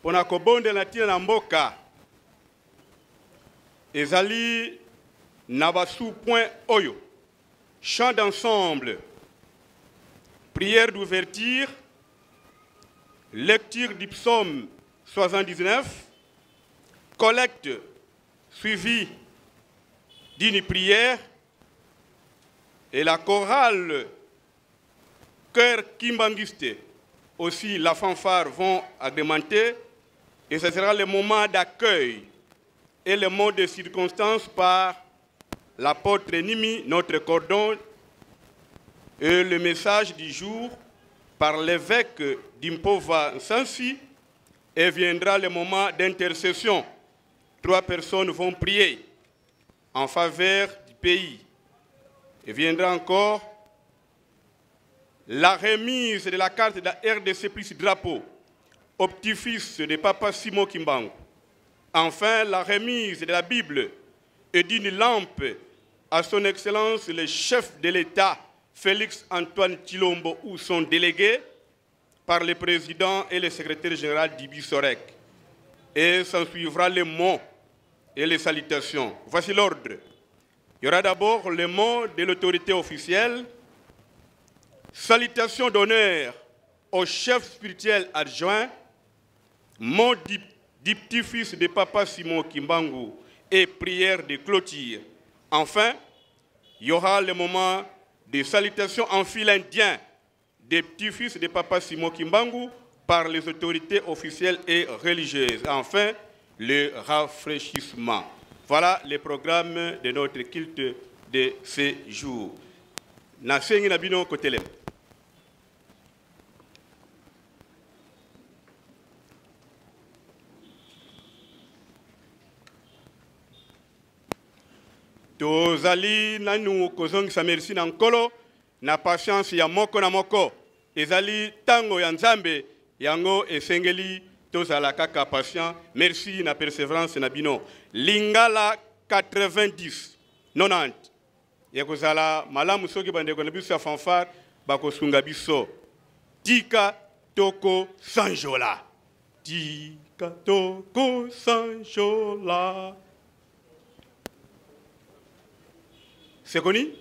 Pona kobonde na tina na mboka ezali na basu point oyo chant d'ensemble, prière d'ouverture, lecture du psaume 79, collecte suivie d'une prière et la chorale Cœur Kimbangiste, aussi la fanfare vont agrémenter. Et ce sera le moment d'accueil et le mot de circonstance par l'apôtre Nimi, notre cordon, et le message du jour par l'évêque d'Impova Nsansi, et viendra le moment d'intercession. 3 personnes vont prier en faveur du pays. Et viendra encore la remise de la carte de la RDC plus drapeau au petit-fils de Papa Simon Kimbangu. Enfin, la remise de la Bible et d'une lampe à son Excellence le chef de l'État, Félix Antoine Tshilombo, ou son délégué, par le président et le secrétaire général d'Ibi Sorek. Et s'en suivra les mots et les salutations. Voici l'ordre. Il y aura d'abord les mots de l'autorité officielle. Salutations d'honneur au chef spirituel adjoint, mot du petit-fils de Papa Simon Kimbangu et prière de clôture. Enfin, il y aura le moment de salutations en fil indien des petits-fils de Papa Simon Kimbangu par les autorités officielles et religieuses. Enfin, le rafraîchissement. Voilà le programme de notre culte de ce jour. Nasengi Nabino Kotelem. Tozali nanu kozongisa merci na nkolo na patience ya moko na moko. Ezali tango ya nzambe yango esengeli tozala kaka patient. Merci na persévérance na bino. Lingala 90 90. Yakozala malamu soki bandeko na biso ya fanfare bakosunga biso. Tika toko sanjola. Tika toko sanjola. C'est connu?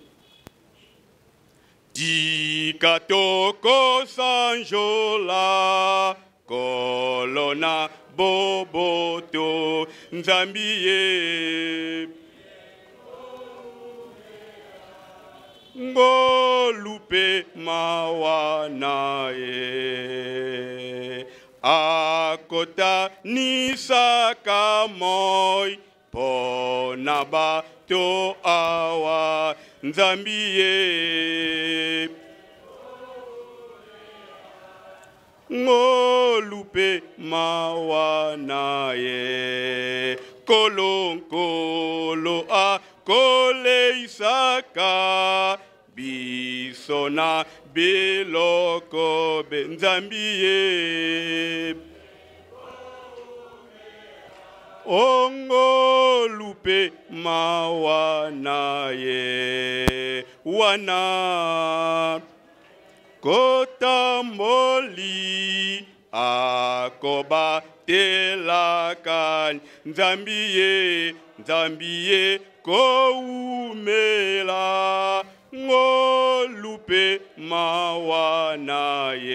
Tika toko sanjola, kolona boboto nzambiye. Ngolupe mawanae, akota nisaka moi, ponaba to awa nzambiye. Ngolupe mawanae, kolonkolo a kole isaka, bisona biloko benzambiye. Ongolupe mawanae, wana kotamboli akoba telakan nzambiye nzambiye koumela ngolupe mawanae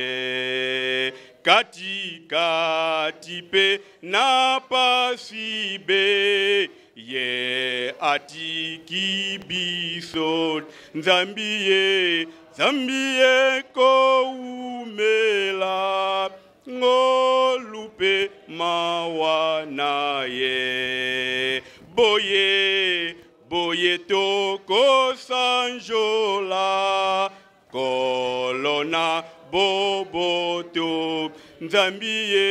kati kati pe na pasibe ye atiki biso nzambiye nzambiye koumela ngolupe mawanae. boye boye toko sanjola kolona boboto nzambiye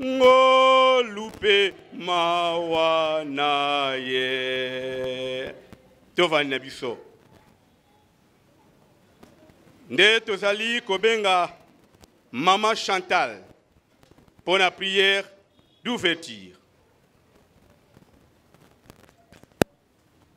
ngolupe mawana ye tovani na biso nde tozali kobenga Maman Chantal pour la prière d'ouverture.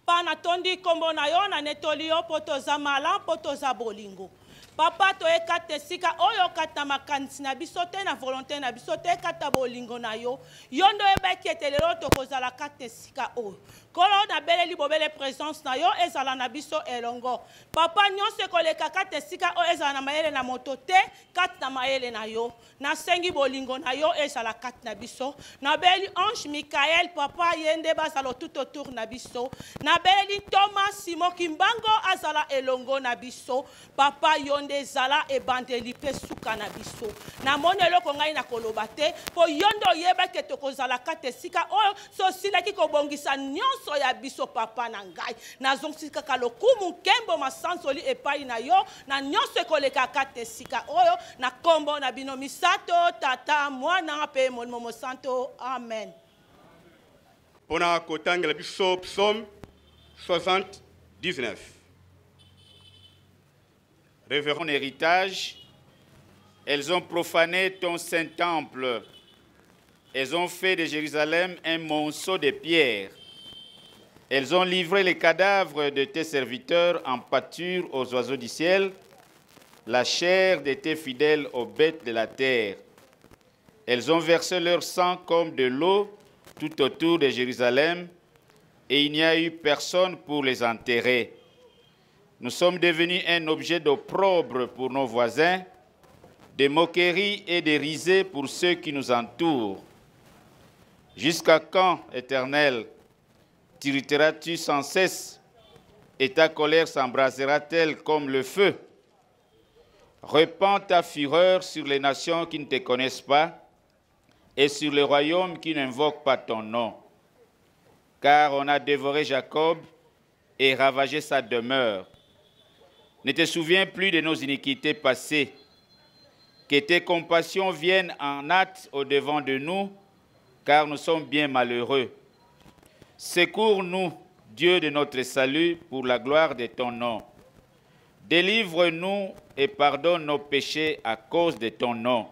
Pana tondi kombo na yo na netoli yo poto za mala poto za bolingo. Papa to ekate sika oyo kata makanisi na biso te na volonté na biso te kata bolingo na yo. Yondo ebaki etelelo to kozala kate sika oyo. Kolo na bele libobele présence na yo ezala na biso elongo. Papa nyonse koleka kate sika oyo ezala na mayele na moto te kate na mayele na yo. Na sengi bolingo na yo ezala kate na biso. Na beli ange Michael papa yende bazalo tout autour na biso. Na beli Thomas Simon Kimbango azala elongo na biso. Papa yonde zala e bandeli pe suka na biso. Na monelo ko ngai na koloba te po yondo yeba ke to kozala kate sika oyo so sila ki ko bongisa nyonso ya biso papa na ngai. Na zonsika kalokumu kembo masansoli epai na yo na nyonso koleka kate sika oyo na kombo na bino misato tata mwana pe momo santo amen. Pona kotangela biso psaume 79. Révérend héritage, elles ont profané ton saint temple. Elles ont fait de Jérusalem un monceau de pierres. Elles ont livré les cadavres de tes serviteurs en pâture aux oiseaux du ciel, la chair de tes fidèles aux bêtes de la terre. Elles ont versé leur sang comme de l'eau tout autour de Jérusalem, et il n'y a eu personne pour les enterrer. Nous sommes devenus un objet d'opprobre pour nos voisins, de moquerie et de risée pour ceux qui nous entourent. Jusqu'à quand, Éternel, t'irriteras-tu sans cesse et ta colère s'embrasera-t-elle comme le feu? Répands ta fureur sur les nations qui ne te connaissent pas et sur les royaumes qui n'invoquent pas ton nom. Car on a dévoré Jacob et ravagé sa demeure. Ne te souviens plus de nos iniquités passées. Que tes compassions viennent en hâte au-devant de nous, car nous sommes bien malheureux. Secours-nous, Dieu de notre salut, pour la gloire de ton nom. Délivre-nous et pardonne nos péchés à cause de ton nom.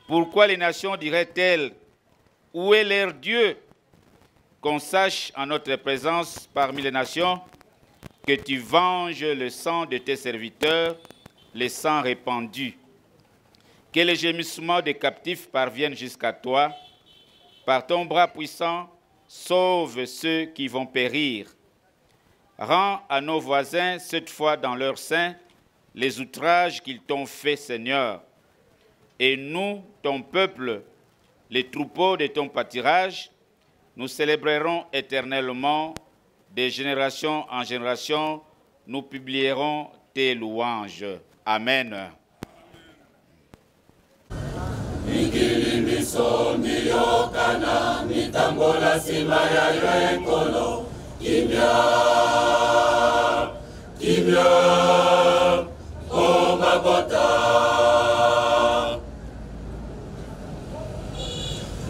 Pourquoi les nations diraient-elles, où est leur Dieu? Qu'on sache en notre présence parmi les nations que tu venges le sang de tes serviteurs, le sang répandu. Que les gémissements des captifs parviennent jusqu'à toi. Par ton bras puissant, sauve ceux qui vont périr. Rends à nos voisins, cette fois dans leur sein, les outrages qu'ils t'ont faits, Seigneur. Et nous, ton peuple, les troupeaux de ton pâturage, nous célébrerons éternellement, de génération en génération, nous publierons tes louanges. Amen.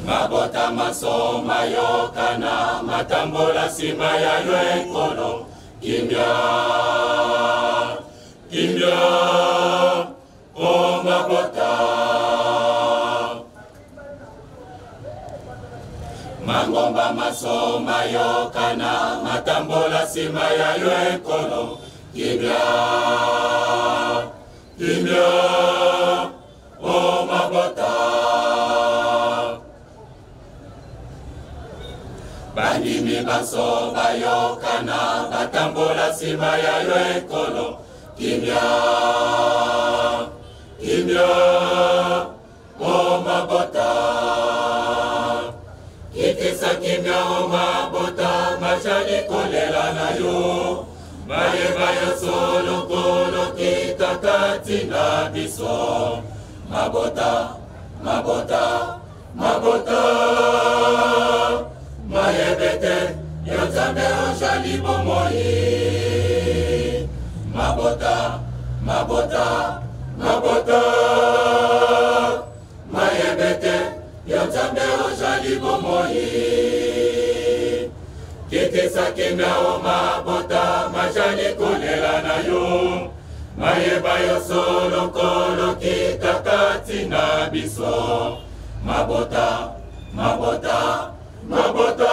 Mabota masoma yokana matambola sima ya yoekolo kimya kimya o mabota mangomba masoma yokana matambola sima ya yoekolo kimya kimya o mabota Bandimi baso bayokana batambola sima ya yoekolo kimya kimya o mabota kitisa kimya o mabota machali kolela na yo mayeba yo solo kolo kitakati na biso mabota mabota mabota mayebete yonzambe ojali bomoi mabota mabota mabota mayebete yonzambe ojali bomoi kitisa kimyao mabota majali kolela na yo mayeba yo solo kolo kitakati na biso mabota mabota mabota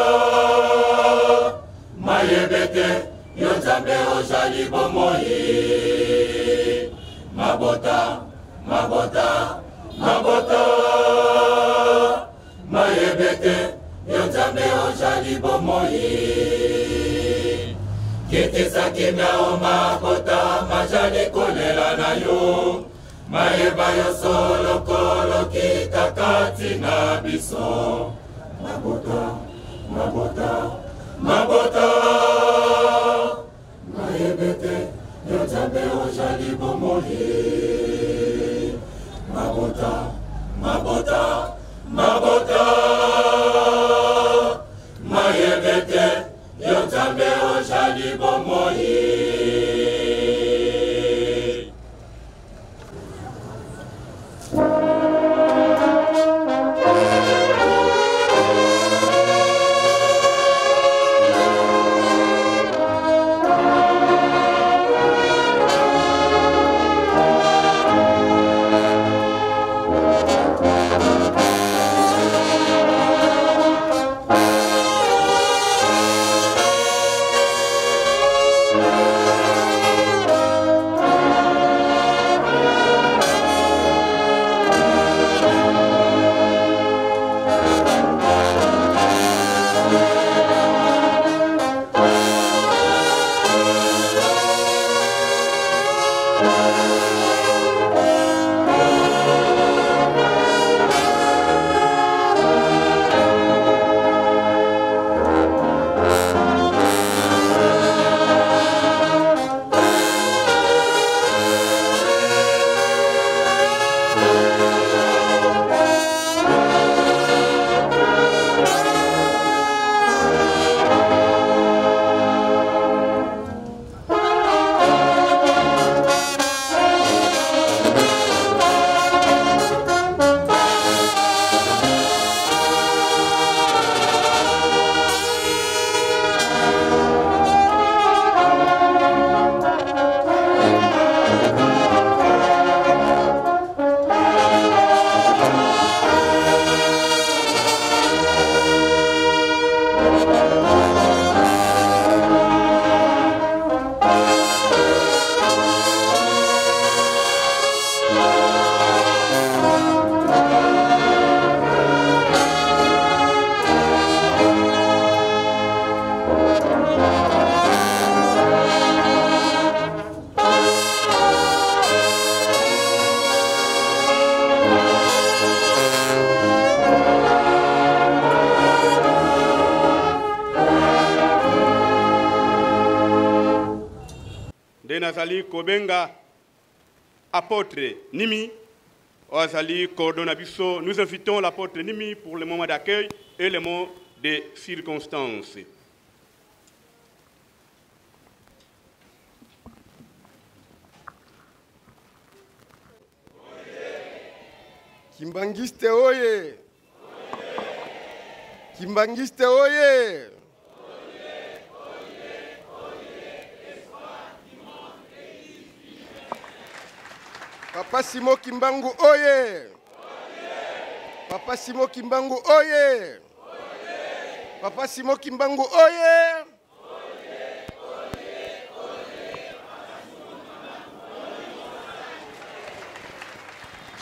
mayebete yo nzambe ojali bomoi mabota mabota mabota mayebete yo nzambe ojali bomoi kitisa kimyao mabota majali kolela na yo mayeba yo solo kolo kitakati na biso mabota mabota mabota mayebete yo nzambe ojali bomoi mabota mabota mabota mayebete yo nzambe ojali bomoi. Nazali Kobenga, apôtre Nimi, Ozali Cordonabiso. Nous invitons l'apôtre Nimi pour le moment d'accueil et le mot de circonstances. Kimbangiste oye! Kimbangiste oye! Papa Simo Kimbangu oye! Papa Simo Kimbangu oye! Papa Simo Kimbangu oye!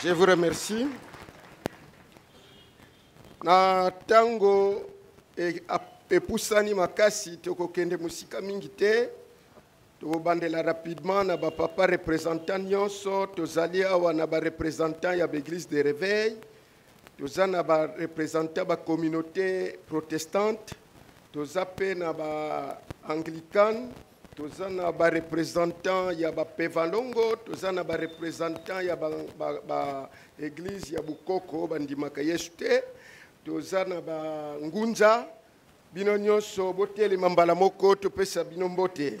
Je vous remercie. Na tango epusani makasi toko kende musika mingi te. Tobandela rapidement na ba papa représentant nyonso tozali awa na ba représentant ya l'église de réveil toza na ba représentant ba communauté protestante toza pe na ba anglican tozana ba représentant ya ba Pevalongo, tozana ba représentant ya ba église ya Bukoko bandimaka Yesu te, tozana ba Ngunza bino nyonso boteli mambala moko topesa bino mbote.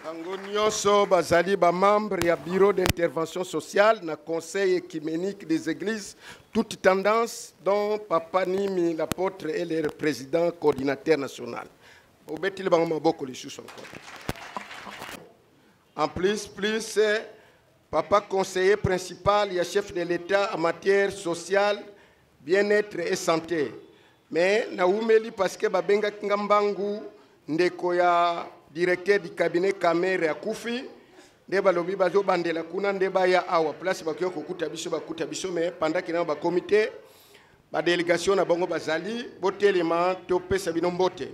Bango nyonso bazali ba membre ya bureau d'intervention sociale na conseil écuménique des églises toute tendance dont Papa Nimi l'apôtre est le président coordinateur national. Obetili bango maboko lisusu encore. En plus Papa conseiller principal et chef de l'État en matière sociale, bien-être et santé. Mais naumeli parce que babenga ngambangu ndeko ya directeur du cabinet Kamere ya Kufi ndeba lobi bazo bandela kuna ndeba ya awa place bakyo kokuta biso mais pendant que na ba comité ba délégation na bango bazali botelema to pesa bino mbote.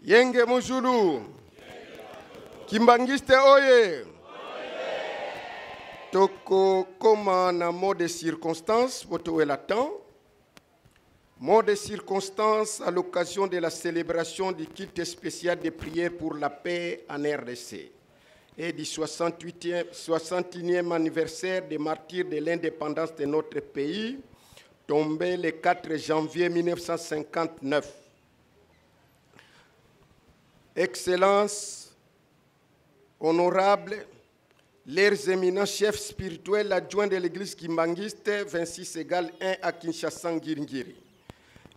Yenge Muzulu Kimbangiste oye. Toko koma na mot de circonstance voto elatant. Mot de circonstance à l'occasion de la célébration du culte spécial de prière pour la paix en RDC et du 61e anniversaire des martyrs de l'indépendance de notre pays, tombé le 4 janvier 1959. Excellences, honorables, leurs éminents chefs spirituels adjoints de l'église kimbangiste 26=1 à Kinshasa Ngiringiri.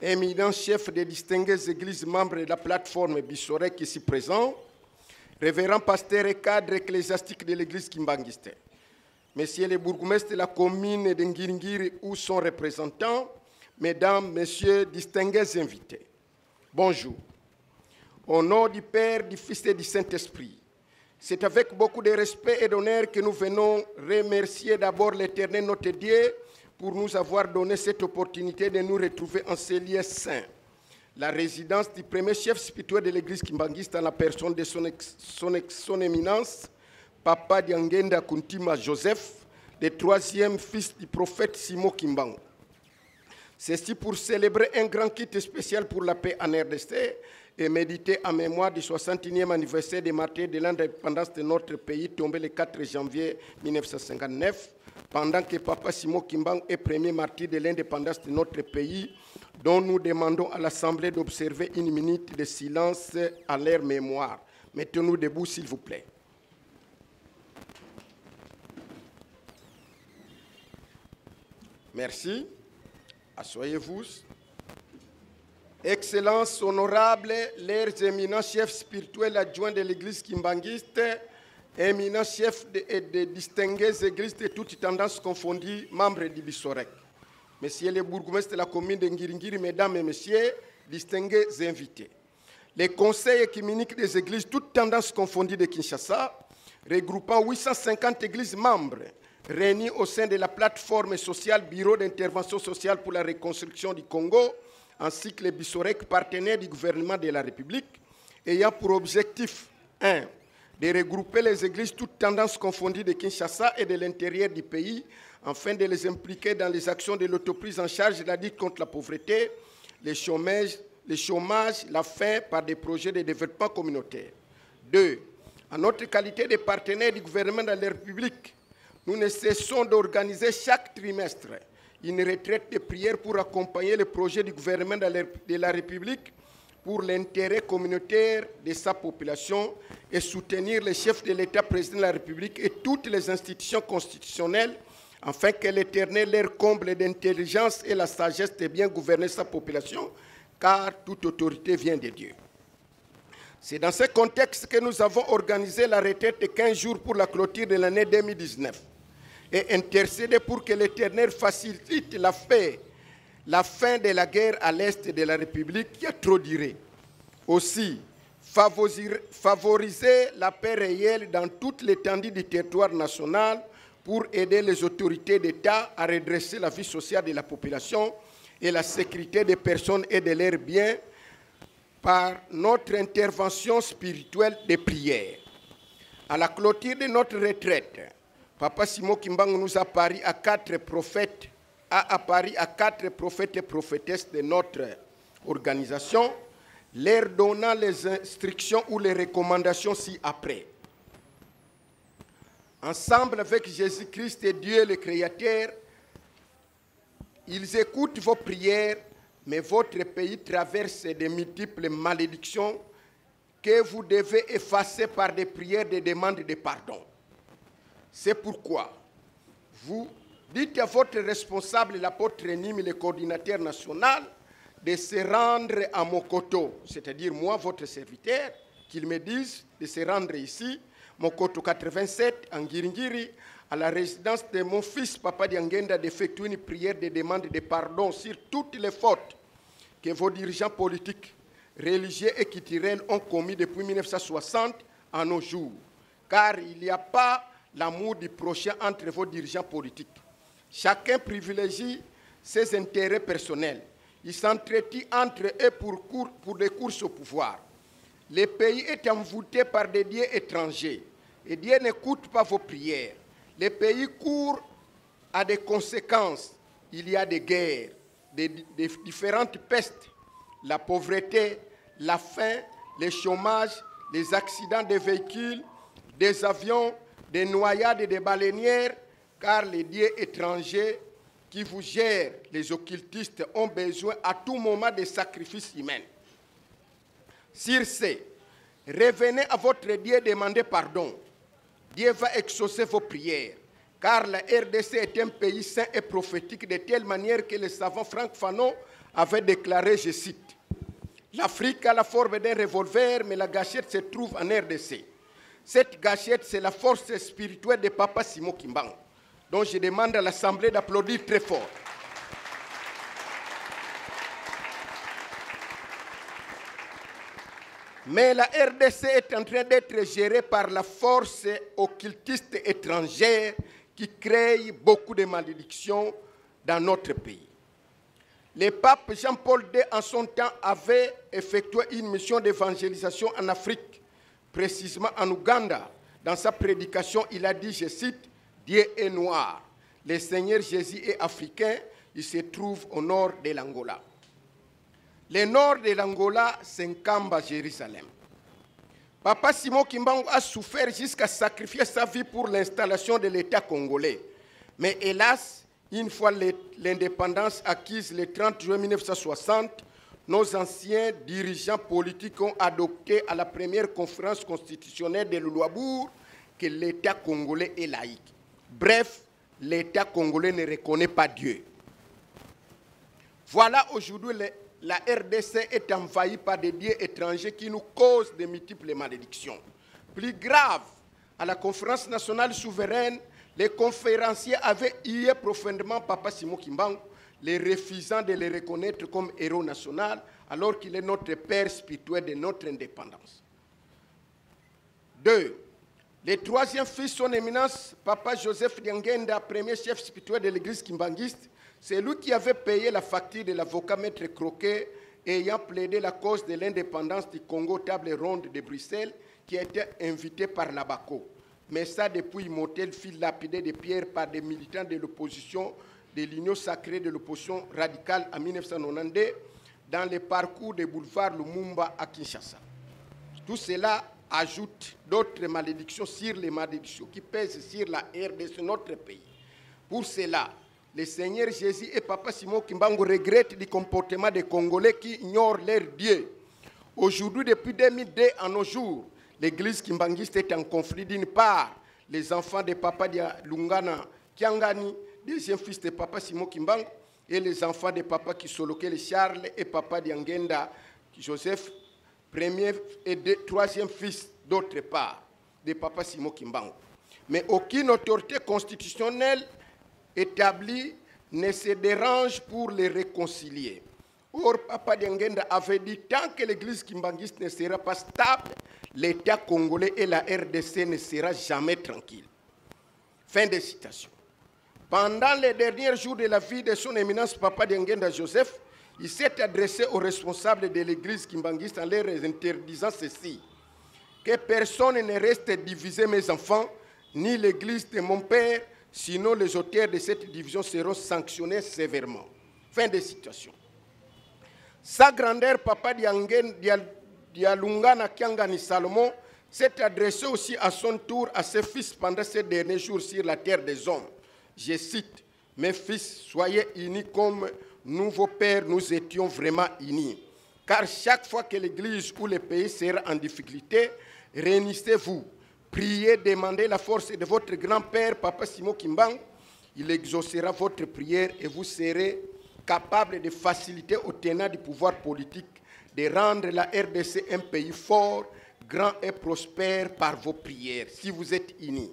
Éminents chefs des distinguées églises membres de la plateforme Bissorek ici présents, révérends pasteurs et cadres ecclésiastiques de l'église kimbangiste, messieurs les bourgmestres de la commune de Ngiringiri ou son représentant, mesdames, messieurs, distingués invités, bonjour. Au nom du Père, du Fils et du Saint-Esprit, c'est avec beaucoup de respect et d'honneur que nous venons remercier d'abord l'Éternel notre Dieu pour nous avoir donné cette opportunité de nous retrouver en ces lieux saints. La résidence du premier chef spirituel de l'église kimbangiste en la personne de son éminence, Papa Diangenda Kuntima Joseph, le troisième fils du prophète Simon Kimbangu. Ceci pour célébrer un grand culte spécial pour la paix en RDC et méditer en mémoire du 61e anniversaire des martyrs de l'indépendance de notre pays tombé le 4 janvier 1959, pendant que Papa Simon Kimbangu est premier martyr de l'indépendance de notre pays, dont nous demandons à l'Assemblée d'observer une minute de silence à leur mémoire. Mettez-nous debout, s'il vous plaît. Merci. Asseyez-vous. Excellences, honorables, leurs éminents chefs spirituels adjoints de l'église kimbangiste, éminents chefs de distinguées églises de toutes tendances confondues, membres du Bissorek. Messieurs les bourgmestres de la commune de Ngiringiri, mesdames et messieurs, distingués invités. Les conseils écuméniques des églises, toutes tendances confondues de Kinshasa, regroupant 850 églises membres, réunies au sein de la plateforme sociale Bureau d'intervention sociale pour la reconstruction du Congo, ainsi que les Bissorek partenaires du gouvernement de la République, ayant pour objectif 1. De regrouper les églises toutes tendances confondues de Kinshasa et de l'intérieur du pays, afin de les impliquer dans les actions de l'autoprise en charge de la lutte contre la pauvreté, le chômage, la faim par des projets de développement communautaire. 2. En notre qualité de partenaires du gouvernement de la République, nous ne cessons d'organiser chaque trimestre une retraite de prière pour accompagner le projet du gouvernement de la République pour l'intérêt communautaire de sa population et soutenir les chefs de l'État, président de la République et toutes les institutions constitutionnelles afin que l'Éternel leur comble d'intelligence et la sagesse de bien gouverner sa population, car toute autorité vient de Dieu. C'est dans ce contexte que nous avons organisé la retraite de 15 jours pour la clôture de l'année 2019 et intercédé pour que l'Éternel facilite la paix, la fin de la guerre à l'est de la République qui a trop duré. Aussi, favoriser la paix réelle dans toute l'étendue du territoire national pour aider les autorités d'État à redresser la vie sociale de la population et la sécurité des personnes et de leurs biens par notre intervention spirituelle de prière. À la clôture de notre retraite, Papa Simon Kimbangu nous a apparu à 4 prophètes et prophétesses de notre organisation, leur donnant les instructions ou les recommandations ci-après. Ensemble avec Jésus-Christ et Dieu le Créateur, ils écoutent vos prières, mais votre pays traverse de multiples malédictions que vous devez effacer par des prières de demande de pardon. C'est pourquoi vous dites à votre responsable, l'apôtre Nîmes, le coordinateur national, de se rendre à Mokoto, c'est-à-dire moi, votre serviteur, qu'il me dise de se rendre ici, Mokoto 87, en Ngiringiri, à la résidence de mon fils, Papa Diangenda, d'effectuer une prière de demande de pardon sur toutes les fautes que vos dirigeants politiques, religieux et culturels ont commis depuis 1960 à nos jours. Car il n'y a pas l'amour du prochain entre vos dirigeants politiques. Chacun privilégie ses intérêts personnels. Ils s'entretient entre eux pour des courses au pouvoir. Le pays est envoûté par des dieux étrangers et Dieu n'écoute pas vos prières. Le pays court à des conséquences. Il y a des guerres, des différentes pestes, la pauvreté, la faim, le chômage, les accidents de véhicules, des avions, des noyades et des baleinières, car les dieux étrangers qui vous gèrent, les occultistes, ont besoin à tout moment de sacrifices humains. Sur ce, revenez à votre Dieu et demandez pardon. Dieu va exaucer vos prières, car la RDC est un pays saint et prophétique de telle manière que le savant Franck Fanon avait déclaré, je cite, « L'Afrique a la forme d'un revolver, mais la gâchette se trouve en RDC. Cette gâchette, c'est la force spirituelle de Papa Simon Kimbangu. » Donc je demande à l'Assemblée d'applaudir très fort. Mais la RDC est en train d'être gérée par la force occultiste étrangère qui crée beaucoup de malédictions dans notre pays. Le pape Jean-Paul II, en son temps, avait effectué une mission d'évangélisation en Afrique, précisément en Ouganda. Dans sa prédication, il a dit, je cite, « Dieu est noir. Le Seigneur Jésus est africain. Il se trouve au nord de l'Angola. » Le nord de l'Angola, c'est Nkamba, Jérusalem. Papa Simon Kimbangu a souffert jusqu'à sacrifier sa vie pour l'installation de l'État congolais. Mais hélas, une fois l'indépendance acquise le 30 juin 1960, nos anciens dirigeants politiques ont adopté à la première conférence constitutionnelle de Louabourg que l'État congolais est laïque. Bref, l'État congolais ne reconnaît pas Dieu. Voilà aujourd'hui, la RDC est envahie par des dieux étrangers qui nous causent de multiples malédictions. Plus grave, à la conférence nationale souveraine, les conférenciers avaient hué profondément Papa Simon Kimbangu, les refusant de le reconnaître comme héros national, alors qu'il est notre père spirituel de notre indépendance. 2. Le troisième fils, son éminence, Papa Joseph Diangenda, premier chef spirituel de l'église kimbanguiste, c'est lui qui avait payé la facture de l'avocat Maître Croquet ayant plaidé la cause de l'indépendance du Congo, table ronde de Bruxelles, qui a été invité par l'Abaco. Mais ça, depuis Motel, fut lapidé de pierre par des militants de l'opposition, de l'Union sacrée de l'opposition radicale en 1992, dans le parcours des boulevards Lumumba à Kinshasa. Tout cela ajoute d'autres malédictions sur les malédictions qui pèsent sur la RDC, notre pays. Pour cela, le Seigneur Jésus et Papa Simon Kimbangu regrettent du comportement des Congolais qui ignorent leur Dieu. Aujourd'hui, depuis 2002 à nos jours, l'église kimbanguiste est en conflit. D'une part, les enfants de Papa Lungana Kiangani, deuxième fils de Papa Simon Kimbangu, et les enfants de Papa Kisoloke Charles et Papa Diangenda Joseph, premier et troisième fils d'autre part de Papa Simon Kimbangu. Mais aucune autorité constitutionnelle établie ne se dérange pour les réconcilier. Or, Papa Diangenda avait dit, tant que l'église kimbanguiste ne sera pas stable, l'État congolais et la RDC ne sera jamais tranquille. Fin de citation. Pendant les derniers jours de la vie de son éminence Papa Diangenda Joseph, il s'est adressé aux responsables de l'église kimbanguiste en leur interdisant ceci: que personne ne reste divisé, mes enfants, ni l'église de mon père, sinon les auteurs de cette division seront sanctionnés sévèrement. Fin de citation. Sa grandeur, Papa Dialungana Kiangani Salomon, s'est adressé aussi à son tour à ses fils pendant ces derniers jours sur la terre des hommes. Je cite, « Mes fils, soyez unis comme nous, vos pères, nous étions vraiment unis. Car chaque fois que l'Église ou le pays sera en difficulté, réunissez-vous, priez, demandez la force de votre grand-père, Papa Simon Kimbang. Il exaucera votre prière et vous serez capable de faciliter aux tenants du pouvoir politique de rendre la RDC un pays fort, grand et prospère par vos prières, si vous êtes unis.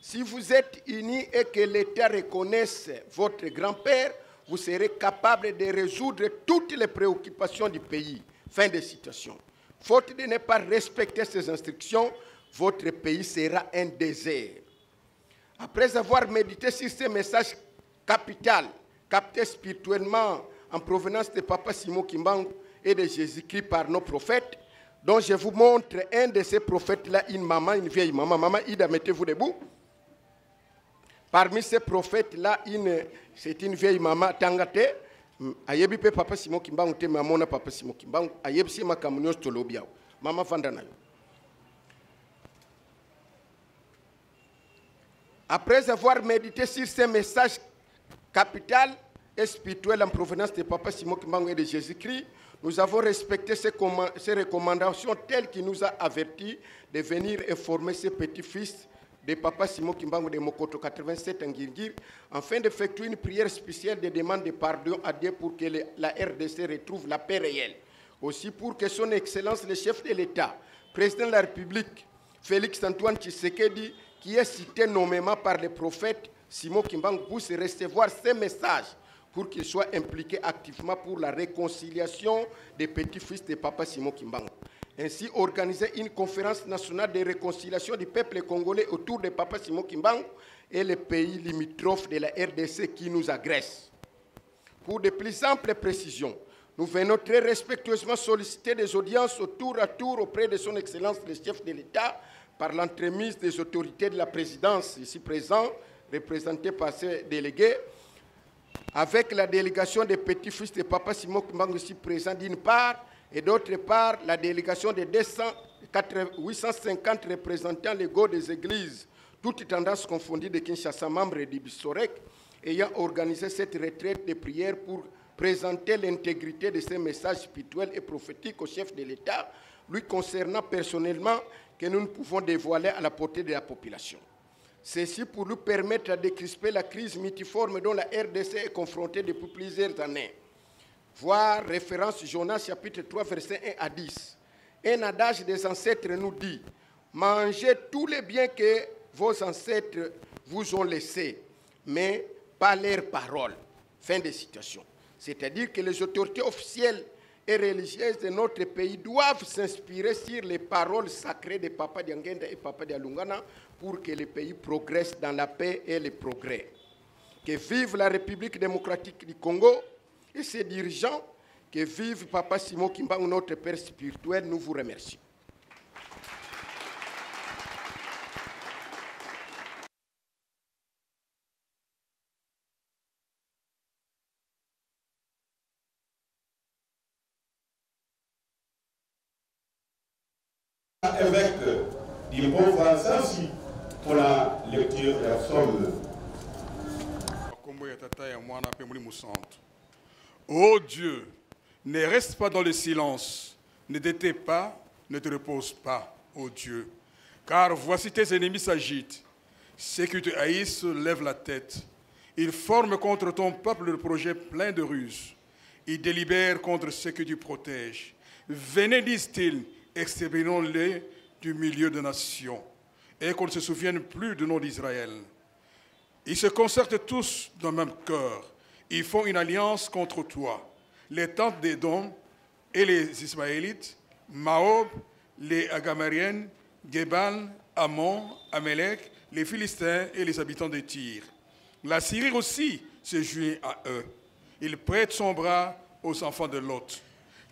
Si vous êtes unis et que l'État reconnaisse votre grand-père, vous serez capable de résoudre toutes les préoccupations du pays. » Fin de citation. Faute de ne pas respecter ces instructions, votre pays sera un désert. Après avoir médité sur ces messages capitaux, captés spirituellement en provenance de Papa Simon Kimbangu et de Jésus-Christ par nos prophètes, dont je vous montre un de ces prophètes-là, une maman, une vieille maman. Maman Ida, mettez-vous debout. Parmi ces prophètes-là, c'est une vieille maman Tangate. Ayebi pe Papa Simon Kimbangu te mamona Papa Simon Kimbangu. Ayebi si makamunios tolobiao. Maman Vandanayo. Après avoir médité sur ces messages capitaux et spirituels en provenance de Papa Simon Kimbangu et de Jésus-Christ, nous avons respecté ces recommandations telles qu'il nous a avertis de venir informer ses petits-fils de Papa Simon Kimbangu de Mokoto 87 en Girgir, afin d'effectuer une prière spéciale de demande de pardon à Dieu pour que la RDC retrouve la paix réelle. Aussi pour que son Excellence, le chef de l'État, président de la République, Félix Antoine Tshisekedi, qui est cité nommément par le prophète Simon Kimbangu, puisse recevoir ces messages pour qu'il soit impliqué activement pour la réconciliation des petits-fils de Papa Simon Kimbangu. Ainsi, organiser une conférence nationale de réconciliation du peuple congolais autour de Papa Simon Kimbangu et les pays limitrophes de la RDC qui nous agressent. Pour de plus amples précisions, nous venons très respectueusement solliciter des audiences au tour à tour auprès de son Excellence le chef de l'État par l'entremise des autorités de la présidence ici présents, représentées par ces délégués, avec la délégation des petits-fils de Papa Simon Kimbangu ici présents d'une part, et d'autre part, la délégation de 850 représentants légaux des églises, toutes tendances confondues de Kinshasa, membres du Bissorek, ayant organisé cette retraite de prière pour présenter l'intégrité de ces messages spirituels et prophétiques au chef de l'État, lui concernant personnellement, que nous ne pouvons dévoiler à la portée de la population. Ceci pour lui permettre de décrisper la crise multiforme dont la RDC est confrontée depuis plusieurs années. Voir référence Jonas chapitre 3 versets 1 à 10. Un adage des ancêtres nous dit, mangez tous les biens que vos ancêtres vous ont laissés, mais pas leurs paroles. Fin de citation. C'est-à-dire que les autorités officielles et religieuses de notre pays doivent s'inspirer sur les paroles sacrées de Papa Diangenda et Papa Dialungana pour que le pays progresse dans la paix et le progrès. Que vive la République démocratique du Congo et ses dirigeants, que vive Papa Simon Kimbangu, notre Père spirituel, nous vous remercions. Évêque du bon français aussi pour la lecture de la somme. Ô Dieu, ne reste pas dans le silence, ne te tais pas, ne te repose pas, ô Dieu. Car voici tes ennemis s'agitent, ceux qui te haïssent lèvent la tête. Ils forment contre ton peuple le projet plein de ruses. Ils délibèrent contre ceux que tu protèges. Venez, disent-ils, exterminons-les du milieu des nations, et qu'on ne se souvienne plus du nom d'Israël. Ils se concertent tous d'un même cœur. Ils font une alliance contre toi. Les tentes d'Édom et les Ismaélites, Maob, les Agamariennes, Gebal, Ammon, Amalek, les Philistins et les habitants de Tyr. La Syrie aussi se joint à eux. Il prête son bras aux enfants de Lot.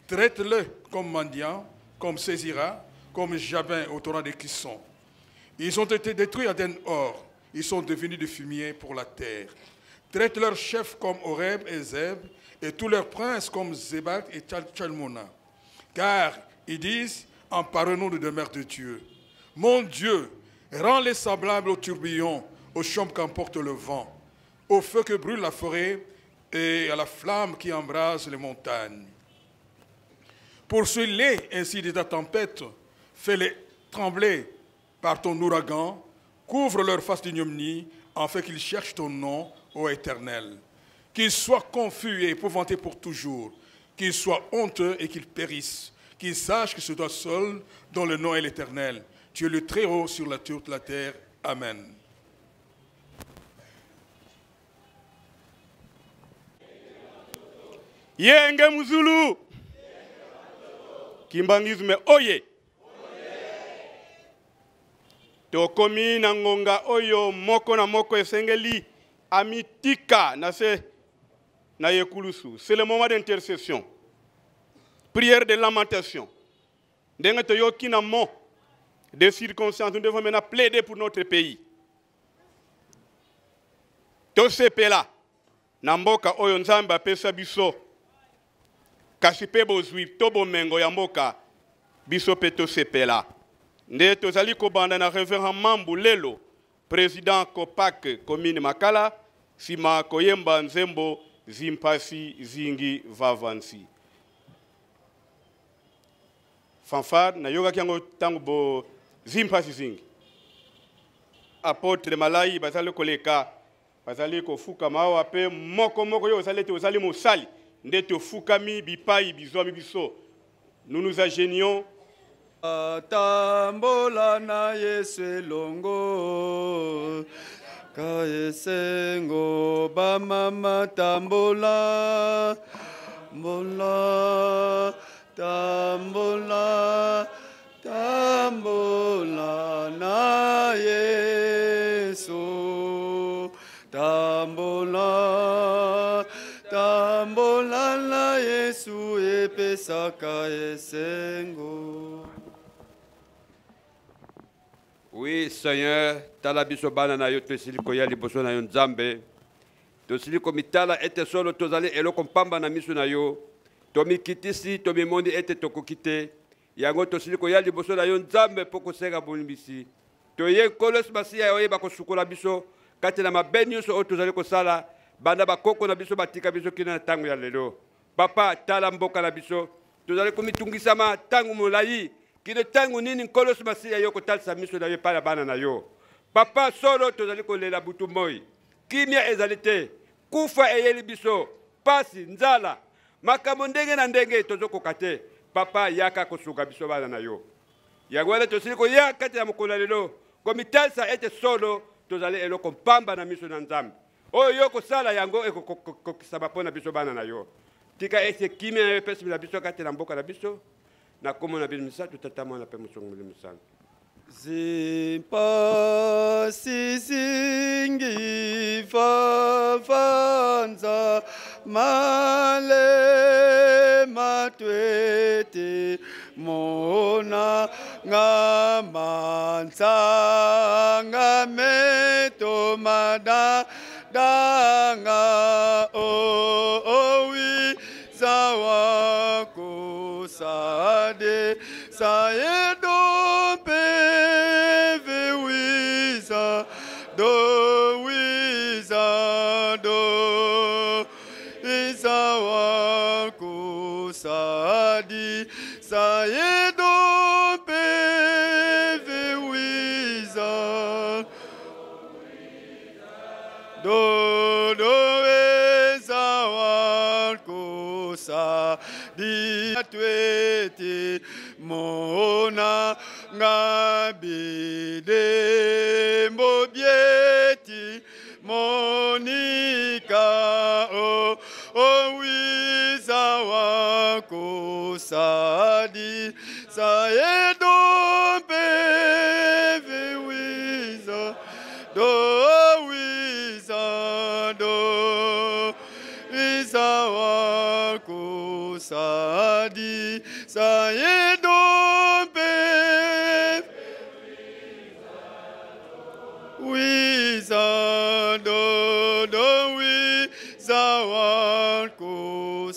Traite-le comme mendiants, comme Sésira, comme Jabin au torrent de Kisson. Ils ont été détruits à Den-Or. Ils sont devenus du fumier pour la terre. Traite leurs chefs comme Oreb et Zeb, et tous leurs princes comme Zébac et Tchalmona. Car ils disent, emparons-nous de demeure de Dieu. Mon Dieu, rends-les semblables au tourbillon, aux chambres qu'emporte le vent, au feu que brûle la forêt et à la flamme qui embrase les montagnes. Poursuis-les ainsi de ta tempête, fais-les trembler par ton ouragan, couvre leur face d'ignominie, afin qu'ils cherchent ton nom, ô Éternel. Qu'ils soient confus et épouvantés pour toujours, qu'ils soient honteux et qu'ils périssent, qu'ils sachent que c'est toi seul dont le nom est l'Éternel. Tu es le Très-Haut sur la toute la terre. Amen. Yenge Muzulu. Kimbangisme oye. Tokomi na ngonga oyo moko na moko esengeli amitika na se na yekulusu. C'est le moment d'intercession. Prière de lamentation. Ndenge toyoki na mo des circonstances, nous devons maintenant plaider pour notre pays. Tosepela na mboka oyo nzambe apesa biso. Kasi pe bozwi to bomengo ya mboka biso pe tosepela. Nde tozali kobanda na Révérend Mambu lelo, président Kopak commune Makala, sima koyemba nzembo zimpasi zingi vavansi. Fanfare na yoga kiango tango bo zimpasi zingi. Apôtre Malai bazali koleka, bazali kofuka mawa pe moko moko yo bazali te bazali mosali. Nde tofukami bipai bizwami biso. Nous nous agénions. Tambola na Yesu elongo kaesengo ba mama tambola mbola tambola tambola na Yesu tambola tambola na Yesu epesaka esengo. Oui, Seigneur, talabiso bana na yo tosili koya liboso na yo nzambe. Tosili komitala ete solo tozali eloko mpamba na miso na yo. Tomikitisi tomimondi ete tokokite. Yango tosili koya liboso na yo nzambe poko senga bonimbisi. Toye kolos masiya oye bakosukola biso kati na mabe nyonso oyo tozali kosala banda bakoko na biso batika biso kina na tango ya lelo. Papa tala mboka na biso tozali komitungisama tango molayi. Kile tangu nini nkolos masiya yo kotalisa miso na yo pala bana na yo. Papa solo tozali kolela butu moi. Kimia ezalite. Kufa eyeli biso. Pasi, nzala. Makambo ndenge na ndenge tozoko kate. Papa yaka kosuka biso bana na yo. Yagwele tosili ko ya kati ya mokolo lelo. Komitalisa ete solo tozali eloko mpamba na miso na nzambe. Oyo yo kosala yango ekokisaba pona biso bana na yo. Tika ese kimia na yo pesi na biso kati na mboka na biso. Na komo na bilmisa tutatama na pe musongo musanga Zimpasi zingi vavanza male matwete mona ngamanza ngameto mada danga owi zawako sade saedo peve wiza do izawako sadi saedo peve wiza do izawako sadi twete mona ngabide mobieti monika o wiza wako sadi saedo peve wiza do wiza wako sadi saedo wiza do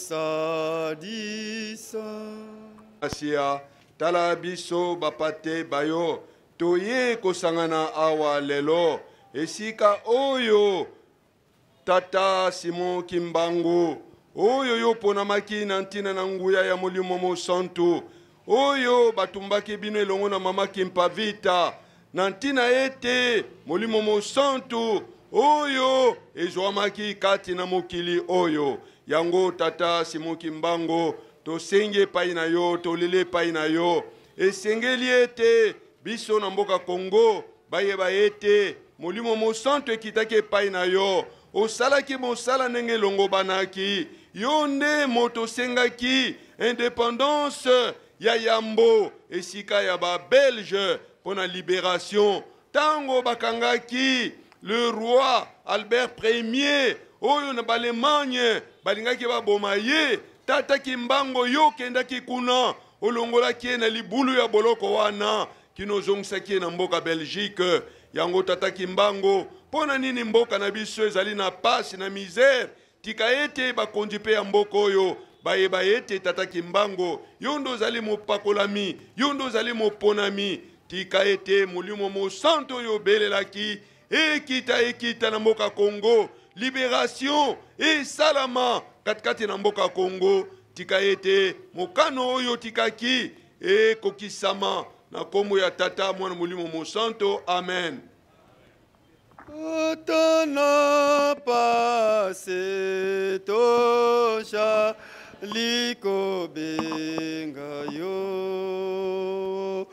kosadisa. Asia tala biso bapate bayo toye kosangana awa lelo esika oyo Tata Simon Kimbangu oyo yo ponamaki na ntina na nguya ya Molimo Mosantu oyo batumbaki bino elongo na mama Kimpavita na ntina ete Molimo Mosantu oyo ezwamaki kati na mokili oyo yango Tata Simon Kimbangu tosenge pai na yo tolele pai na yo esengeli ete biso na mboka Kongo bayeba ete Molimo Mosantu ekitaki pai na yo osalaki mosala ndenge longo banaki yo nde moto sengaki indépendance ya yambo esika ya ba Belge pour la libération tango bakangaki le roi Albert Ier oyo na Allemagne balingaki baboma ye Tata Kimbangu yo kendaki kuna olongolaki na libulu ya boloko wana kinozongisaki na mboka Belgique yango Tata Kimbangu pona nini mboka na biso ezali na pasi na misère tika ete bakonzi pe ya mboka oyo bayeba ete Tata Kimbangu yondo ozali mopakolami yondo ozali moponami tika ete Molimo Mosantu oyo belelaki ekita na mboka Congo libération et salama katikati na mboka Congo tika ete mokano oyo tikaki kokisama na kombo ya Tata mwana Molimo Mosantu amen. Atana pase tosha liko benga yo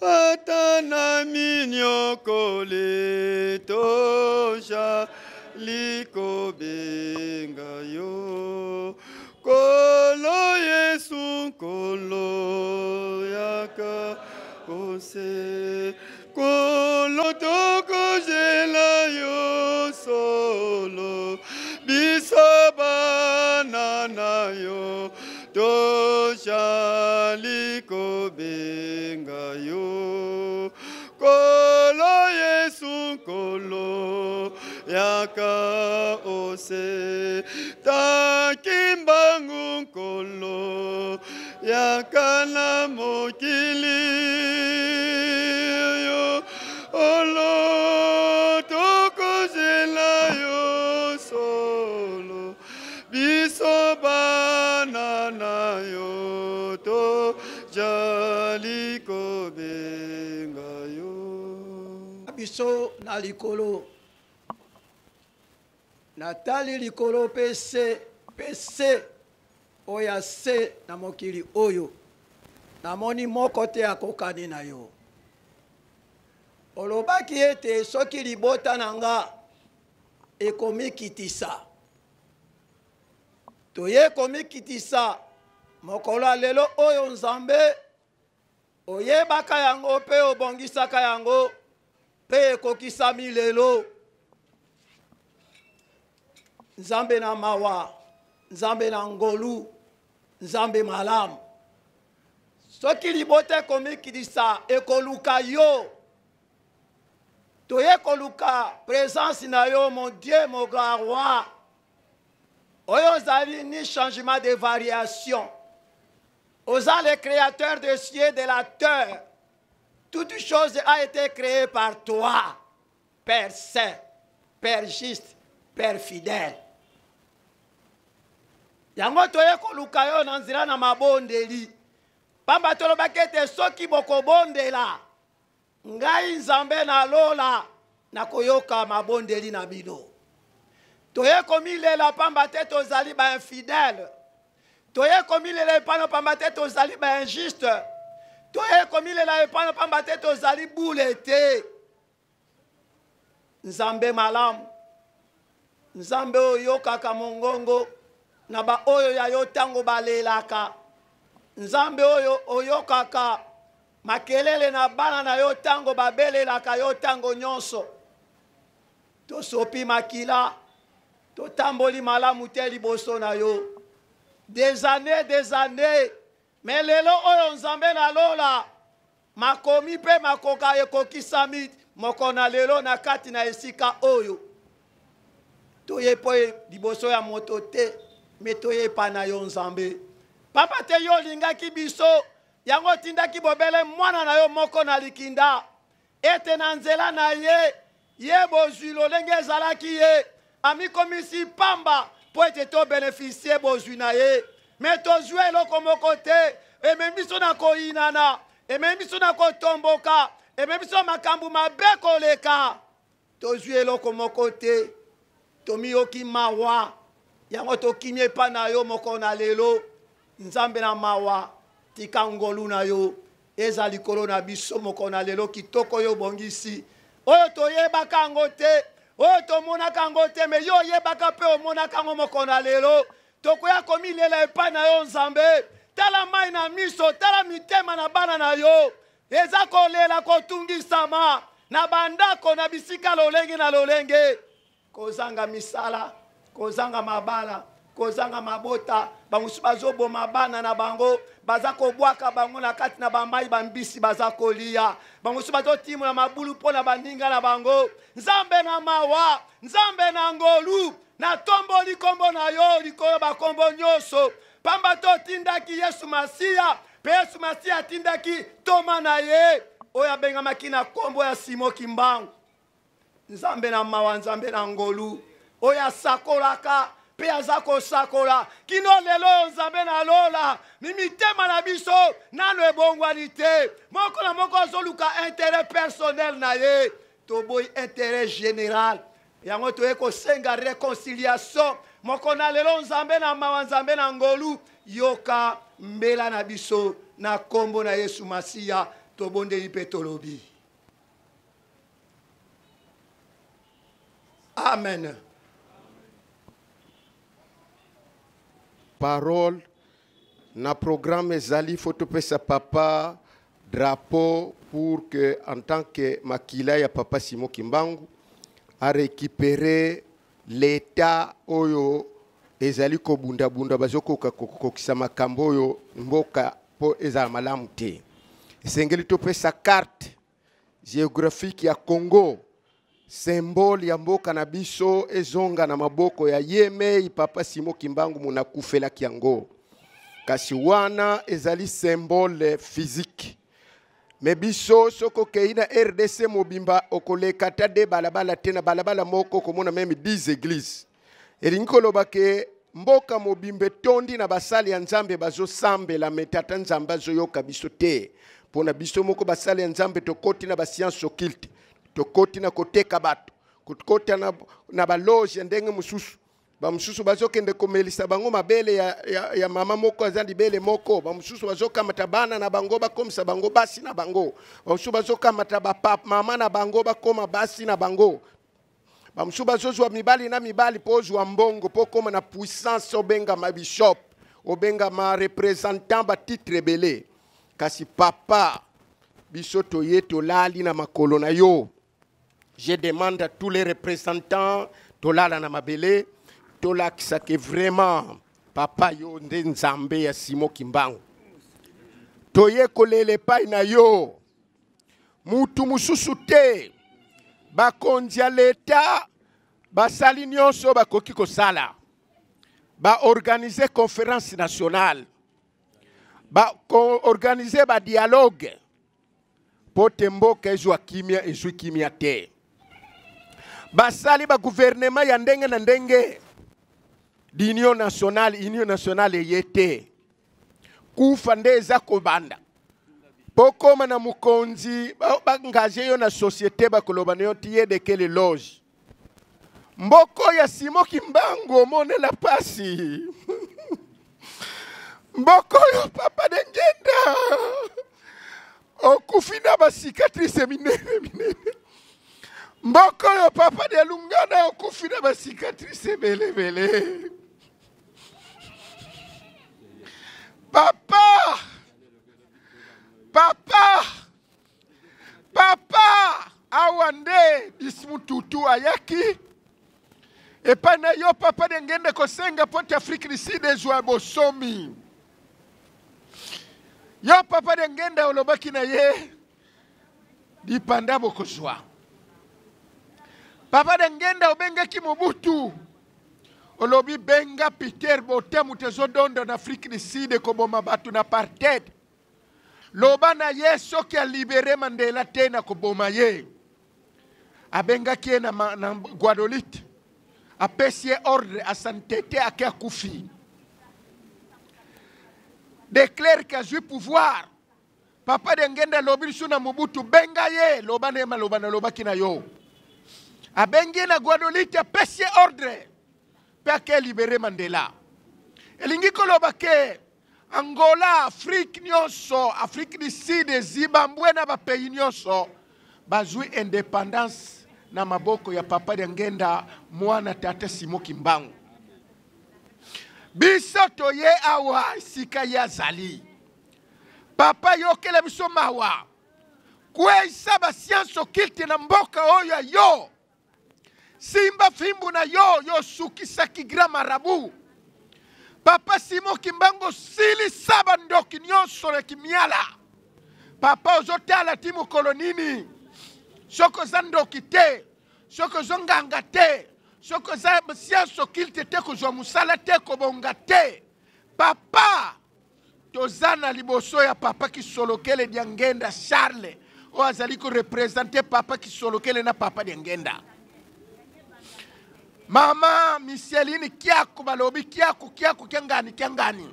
atana minyoko le tosha liko benga yo kolo Yesu kolo yaka ose kolo toko jela yo solo bisabana na yo tosha liko benga yo kolo Yesu kolo yaka ose takimbangu kolo yaka na mokili yo olo toko jela yo solo biso bana na yo to jaliko benga yo biso na likolo natali likolo pese oya se na mokili oyo namoni moko te akokani na yo olobaki ete soki libota na nga ekomikitisa toye komikitisa mokolo lelo oyo Nzambe oyebaka yango pe obongisaka yango pe ekokisami lelo Nzambe na mawa Nzambe na ngolu Nzambe malamu soki libota ekomikitisa ekoluka yo toye koluka présence na yo mon Dieu mon grand roi oyo zali ni changement de variation oza le créateur des cieux et de la terre toute chose a été créée par toi Père saint Père juste Père fidèle yango toye koluka yo na nzela na mabondeli pamba tolobaki ete soki bokobondela ngai Nzambe na lola na koyoka mabondeli na bino toye komilela pamba te tozali ba infidèle toye komilela epano pamba te tozali ba injuste toye komilela epano pamba te tozali bule te Nzambe malamu Nzambe oyokaka mongongo na ba oyo ya yo tango balelaka Nzambe oyo oyokaka makelele na bana na yo tango babelelaka yo tango nyonso tosopi makila totamboli malamu te liboso na yo des années mais lelo oyo Nzambe na lola makomi pe makoka ekokisami moko na lelo na kati na esika oyo toye po liboso ya moto te metoye pa na yo nzambe. Papa te yo lingaki biso, yango tindaki bobele mwana na yo moko na likinda. Ete na nzela na ye bozwi lolenge ezalaki ye, amikomisi pamba po ete to bénéficier bozwi na ye. Me tozwi eloko moko te, ememi biso na koyinana, ememi biso na kotomboka, ememi biso makambo mabe koleka. Tozwi eloko moko te, tomiyoki mawa, yango tokimi epa na yo moko na lelo, nzambe na mawa, tika ngolu na yo, eza likolo na biso moko na lelo kitoko yo bongisi. Oyo toyebaka yango te, oyo tomonaka yango te, me yo oyebaka pe omonaka yango moko na lelo. Tokoya komilela epa na yo nzambe, tala mai na miso, tala mitema na bana na yo, eza kolela kotungisama, na bandako na bisika lolenge na lolenge. Kozanga misala, kozanga mabala, kozanga mabota, bamusu bazobo mabana na bango, bazako bwaka bango na kati na bamai bambisi bazako lia, bamusu bazotimu na mabulu po na bandinga na bango. Nzambe na mawa, nzambe na ngolu, na tombo likombo na yo, likolo bakombo nyoso, pamba to tindaki Yesu Masia, pe Yesu Masia tindaki Toma na ye, oya benga makina kombo ya Simo Kimbangu. Nzambe na mawa, nzambe na ngolu, oya sakolaka, pe azako sakola, kino lelo nzambe na lola, mimi tema na biso, nano ebongwanite, moko na moko zoluka intérêt personnel na ye, toboy intérêt général, yango toye kosenga réconciliation, moko na lelo nzambe na mawa, nzambe na ngolu, yoka mbela na biso, na kombo na Yesu Masia, tobondeli pe tolobi. Amen. Parole na programme ezali photopesa papa drapeau pour que en tant que makila ya papa Simo Kimbangu a récupérer l'état oyo ezali ko bunda bunda bazoko kokisa makambo oyo mboka po ezala malamu te. Esengeli topesa carte géographique ya Congo, symbole ya mboka na biso ezonga na maboko ya yeme papa Simo Kimbangu muna kufela kiango. Kasi wana ezali symbole physique. Me biso soko keina RDC mobimba okoleka tade balabala tena balabala moko komona meme 10 églises. Eringolo bake mboka mobimbe tondi na basali ya nzambe bazo sambe la metata nzamba zo yoka biso te. Pona biso moko basali ya nzambe tokoti na basianso occulte. Tokoti na koteka bato, koti na baloge ndenge mususu. Ba mususu bazokende komelisa bango mabele ya mama moko azandi bele moko. Ba mususu bazoka matabana na bango bakomisa bango basi na bango. Ba mususu bazoka mataba papa mama na bango bakoma basi na bango. Ba mususu bazozwa mibali na mibali pozwa mbongo pokoma na puissance obenga ma bishop, obenga ma représentant ba titre belé. Kasi papa biso toyeto lali na makolo na yo. Je demande à tous les représentants de la Mabele, de la que vraiment papa yo nzambe ya Simo Kimbangu. Toye kolele pai na yo. Mutu mususu te. Bakondia l'État, basali nyonso bakoki kosala. Ba organiser conférence nationale. Ba organiser ba dialogue. Pote mboka ezwa kimia ezwi kimia te. Basali ba gouvernement ya ndenge na ndenge d'union nationale yete kufa ndeza kobanda pokoma na mukonzi ba ngaje yo na société ba kolobana yo tiye de quelle loge mboko ya Simo Kimbangu mone la pasi mboko yo papa de ngenda okufina ba cicatrice minene mboko yo papa de lungana okufina ba cicatrice bele papa awande dismututu ayaki epana yo papa de ngende kosenga pote Afrique du Sud ezwa bosomi yo papa de ngende olobaki na ye dipanda bokozwa papa de ngende obengaki Mobutu olobi benga Peter bote mutezodondo na Afrique du Sud koboma batu na apartheid. Loba na ye soki a libere Mandela tena koboma ye. Abenga kie na Guadeloupe. Apesi ordre a santete ake akufi. Déclare qu'il a eu pouvoir. Papa de ngenda lobi suna Mobutu benga ye loba ne maloba na loba kina yo. Abengi na Guadeloupe apesi ordre. Peke libere Mandela. Elingi koloba ke Angola, Afrique nyonso, Afrique du Sud, Zimbabwe na ba pays nyonso bazui indépendance na maboko ya papa de ngenda mwana tata Simon Kimbangu. Biso toye awa sika ya zali. Papa yokele biso mawa. Kwe isaba sianso kilte na mboka oyo yo. Simba fimbu na yo sukisaki grama rabu. Papa Simon Kimbangu sili saba ndoki nyonso na kimiala. Papa ozotala timu kolonini. Soko za ndoki te. Soko zonganga te. Soko za sianso kilte te kuzwa musala te kobonga te. Papa tozana liboso ya papa kisolokele diangenda Charles. O azaliko represente papa kisolokele na papa diangenda. Mama Micheline kiaku balobi kiaku kiangani.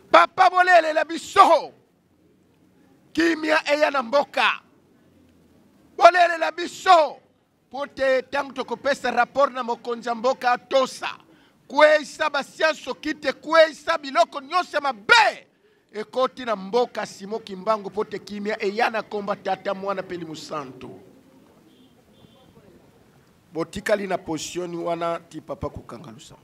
Papa bolele la biso. Kimia eya na mboka. Bolele la biso. Pote tangu tokopesa rapport na mokonza mboka atosa. Kwe isaba sianso kite kwe isabi loko nyose mabe. Ekoti na mboka Simon Kimbangu pote kimia eya na komba tata mwana peli musanto. Botikali na position wana ti papa kukangalusa.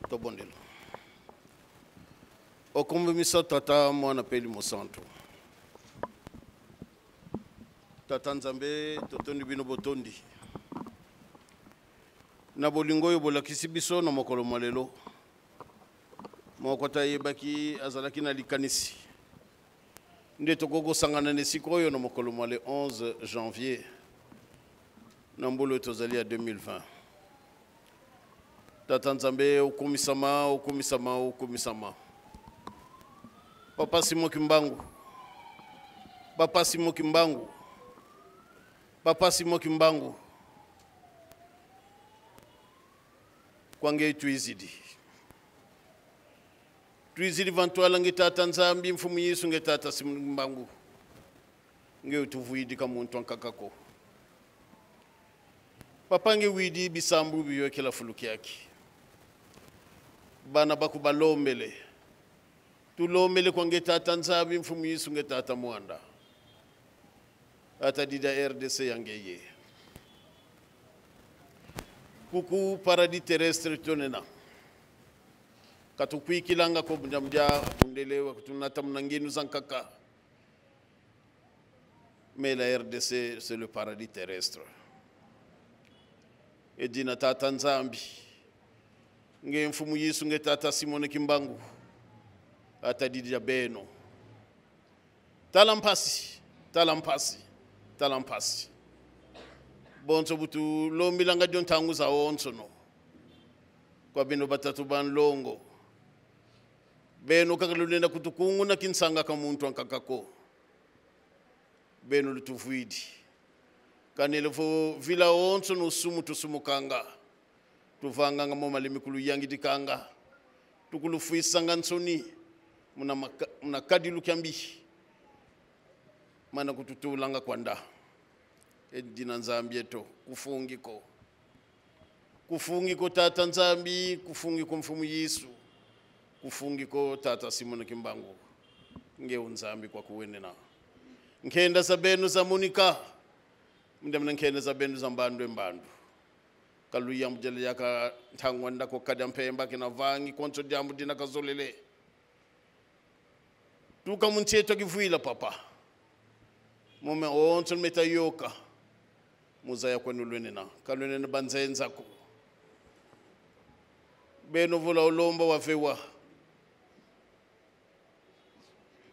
Tobondelo. Okumbumiso tata mwana peli musanto. Tata Nzambe totondi bino botondi. Na bolingo yo bolakisi biso na mokolo malelo. Mokota yebaki azalaki na likanisi. Nde tokoko sangana ne sikoyo na mokolo male 11 janvier. Na mbolo tozali ya 2020. Tata Nzambe okumisama. Papa Simon Kimbangu. Papa Simon Kimbangu. Papa Simon Kimbangu. Kwange tuizidi. Tuizidi vantuala nge tata Nzambi mfumu Yesu nge tata Simon Kimbangu. Nge utuvuidi kamuntu ankakako. Papa nge widi bisambu biyo kila fuluki yaki. Bana baku balomele. Tulomele kwange tata Nzambi mfumu Yesu nge tata Mwanda. Ata dida RDC yangeye. Kuku paradis terrestre tonena. Katukui kilanga ko mjamja kundelewa kutunata mnanginu zankaka. Mais la RDC c'est le paradis terrestre. Et dina tata Nzambi. Nge mfumu Yesu nge tata Simon Kimbangu. Ata dida beno. Talampasi. Bonso butu lombilanga jontangu za onso no. Kwa bino batatu ban longo. Beno kakalunenda kutukungu na kinsanga kamuntu ankakako. Beno lutufuidi. Kanele fo vila onso no sumu tusumukanga. Tuvanga nga moma limikulu yangi dikanga. Tukulufuisanga nsoni. Muna kadilu kiambi. Mana kututulanga kwanda. Edina Nzambi eto kufungiko tata Nzambi, kufungiko mfumu Yesu, kufungiko tata Simon Kimbangu. Nge Nzambi kwa kuwenena. Nkenda za benu za Monika. Mndemna nkenda za benu za mbandu. Kaluya mjele yaka tangwanda ko kadampemba kina vangi konso jambu dina kazolele. Tuka muncheto kivuila papa. Mome onso meta yoka. muzaya kwenu lwenena kalwenena banzenzako beno vula ulomba wafewa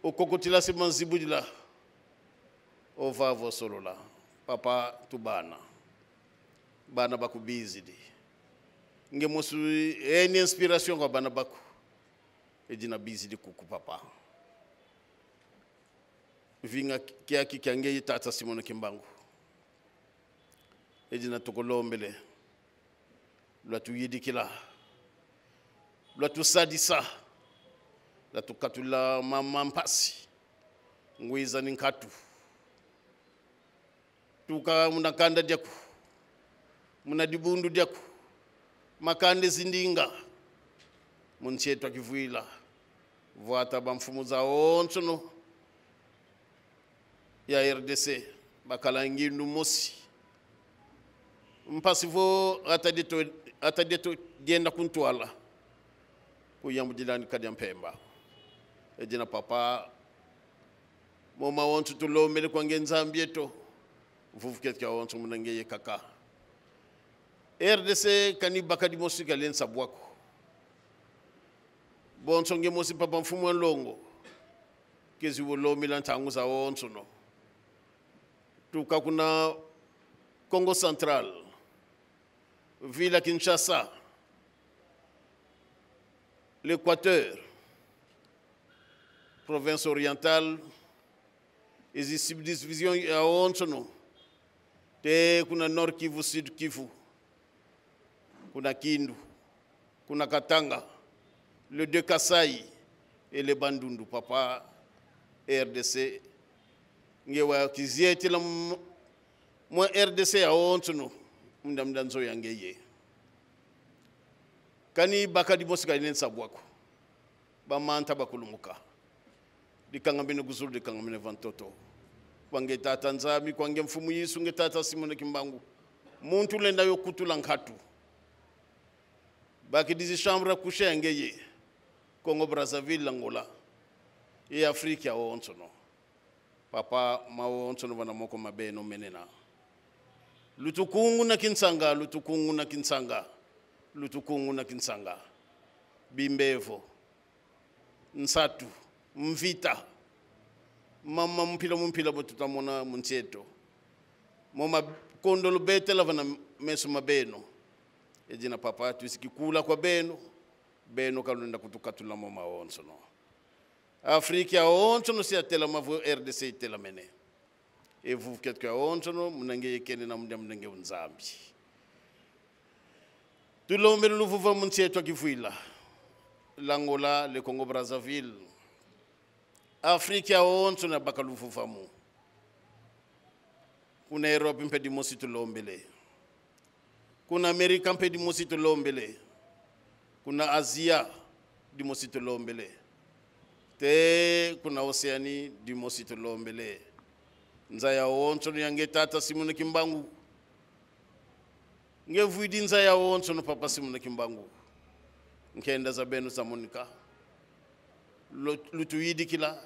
ukokutila simanzibudila ovavo solola papa tubana bana baku bizidi nge mosu eni inspiration kwa bana baku ejina bizidi kuku papa vinga kia kikange tata Simon Kimbangu ejina tokolombele lwatu yidikila lwatu sadisa lwatu katula mama mpasi ngwiza ninkatu tuka munakanda diaku munadibundu diaku makande zindinga munchetu akivuila vuata bamfumu za onsono ya RDC bakala ngindu mosi mpasivo atadeto dienda kuntwala kuyambudilani kadi mpemba ejina papa moma wontu tulomele kwa ngenzambieto vuvuket ka wontu munangeye kaka RDC kani bakadi mosi kalen sabwako bonso nge mosi papa mfumu longo kezi wolomela ntangu za wontu no tuka kuna Congo Central Villa Kinshasa l'Équateur province orientale izi subdivision ya onsono te kuna Nord Kivu, Sud Kivu, kuna Kindu, kuna Katanga, le de Kasai et le Bandundu papa RDC ngewa kizieti la mo RDC ya onsono mdamdanzo yangeye kani bakadi mosika inensa bwako ba manta bakulumuka dikangambene guzulu dikangambene vantoto kwange tata nzami kwange mfumu Yesu nge tata Simon Kimbangu muntu lenda yokutula nkatu baki dizi chambre coucher yangeye Congo Brazzaville Angola e Afrika onsono papa mawo onsono bana moko mabeno menena lutukungu na kinsanga lutukungu na kinsanga lutukungu na kinsanga bimbevo nsatu mvita mama mpila botutamona muncheto moma kondolo betela vana meso mabeno ejina papa tusikikula kwa beno kalunda kutukatula moma onso no Afrika onso no siatela mavu RDC tela mene evu ketka onso no munange yekene na munange unzambi tulombe luvuva muncheto akivuila l'Angola le Congo Brazzaville Afrika onso na bakaluvuva mu kuna Europe mpedi mosi tulombele kuna Amerika mpedi mosi tulombele kuna Asia di mosi tulombele te kuna Oceani di mosi tulombele nzaya onso yange tata Simon Kimbangu ngevuidi nzaya onso no papa Simon Kimbangu nkenda za benu za Monica lutuidi kila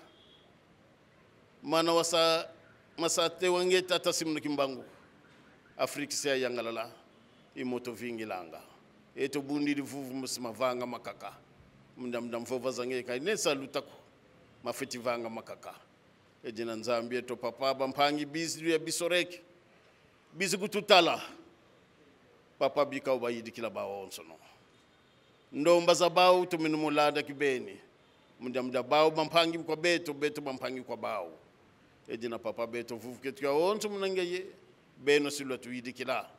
mana wasa masate wange tata Simon Kimbangu Afrika sia yangalala imoto vingilanga eto bundi divuvu msimavanga makaka mndamdam fova zange kai nesa lutako mafeti vanga makaka ejina nzambi eto papa bampangi bizi ya bisoreke bizi kututala papa bika ubayidi kila bawo onsono ndomba za bawo tuminumulada kibeni mndamda bawo bampangi kwa beto bampangi kwa bawo ejina papa beto vuvuketu ya onso mnangeye beno silwa tuidi kila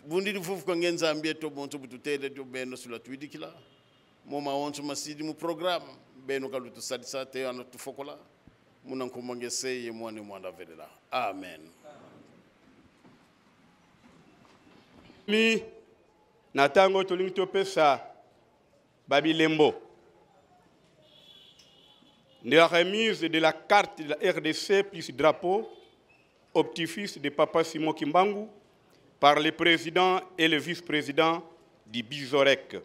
bundi difufu kwa ngenzambi eto bonto bututele do beno silwa tuidi kila moma onso masidi mu programme beno kalutu sadisa te ana tufokola munankomangese ye mwane mwanda velela amen. Mi natango tolingi pesa Babilembo de la remise de la carte de la RDC plus drapeau au petit-fils de Papa Simon Kimbangu par le président et le vice-président du Bizorek.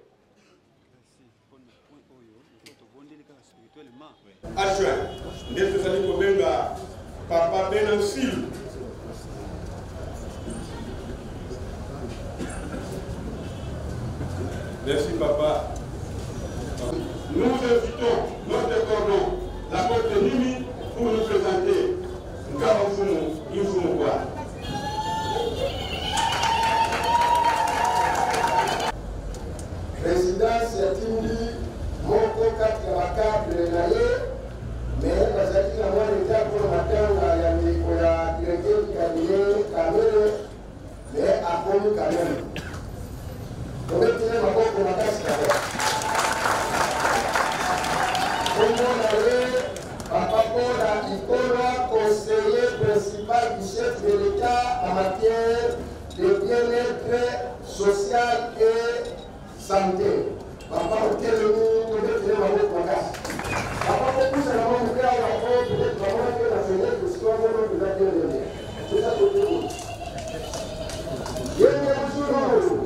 Adjoint, Ndefesani Kobenga, Papa Benansil, Merci, papa. Nous invitons notre cordon, la porte de Nimi, pour nous présenter Nkabafumu Infumukwa. Présidence Yatindi, Moko Katawakable Naye, mais Bazaki na mwana nita pour matanga ya miko ya directeur du cabinet Kamere, mais akomi quand même. Donc tena maboko makasi kabisa. Papa Paul Ikora, conseiller principal du chef de l'État en matière de bien-être social et santé. Papa Okelemi, peut-être Maboko Makasi. Papa Poussa na mwa mkea wa kwa peut-être maman que la fenêtre de soi vraiment de la bien-être. C'est ça que je dis. Yenge Msuru.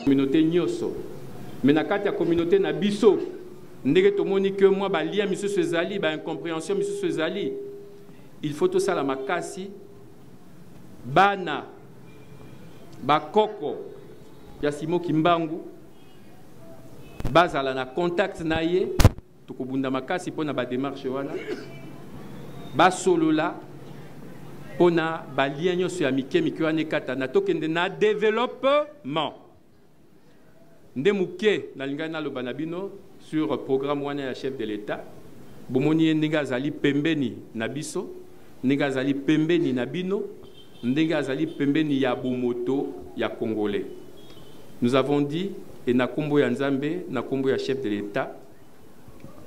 Communauté nyoso mais na kati ya communauté na biso ndenge tomoni que moi ba lien monsieur Sezali ba incompréhension monsieur Sezali il faut tout ça la makasi bana ba koko ya Simo Kimbangu bazala na contact na ye tukubunda makasi pona ba démarche wana ba solola pona ba lien nyoso ya mike wana kata na tokende na développement. Ndemuke nalinga na loba na bino sur programme wana ya chef de l'État bomoni ndinga zali pembeni na biso ndinga zali pembeni na bino ndinga zali pembeni ya bomoto ya congolais. Nous avons dit et na kombo ya Nzambe na kombo ya chef de l'État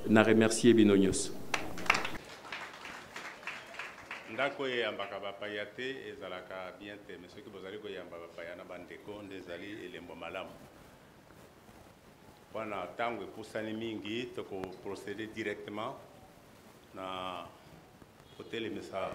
na remercier bino nyos. Ndako yambaka bapaya te ezalaka bien te mais soki bozali koyamba bapaya na bandeko ndezali elembo malamu. Wana tango epusani mingi toko procéder directement na kotelemisa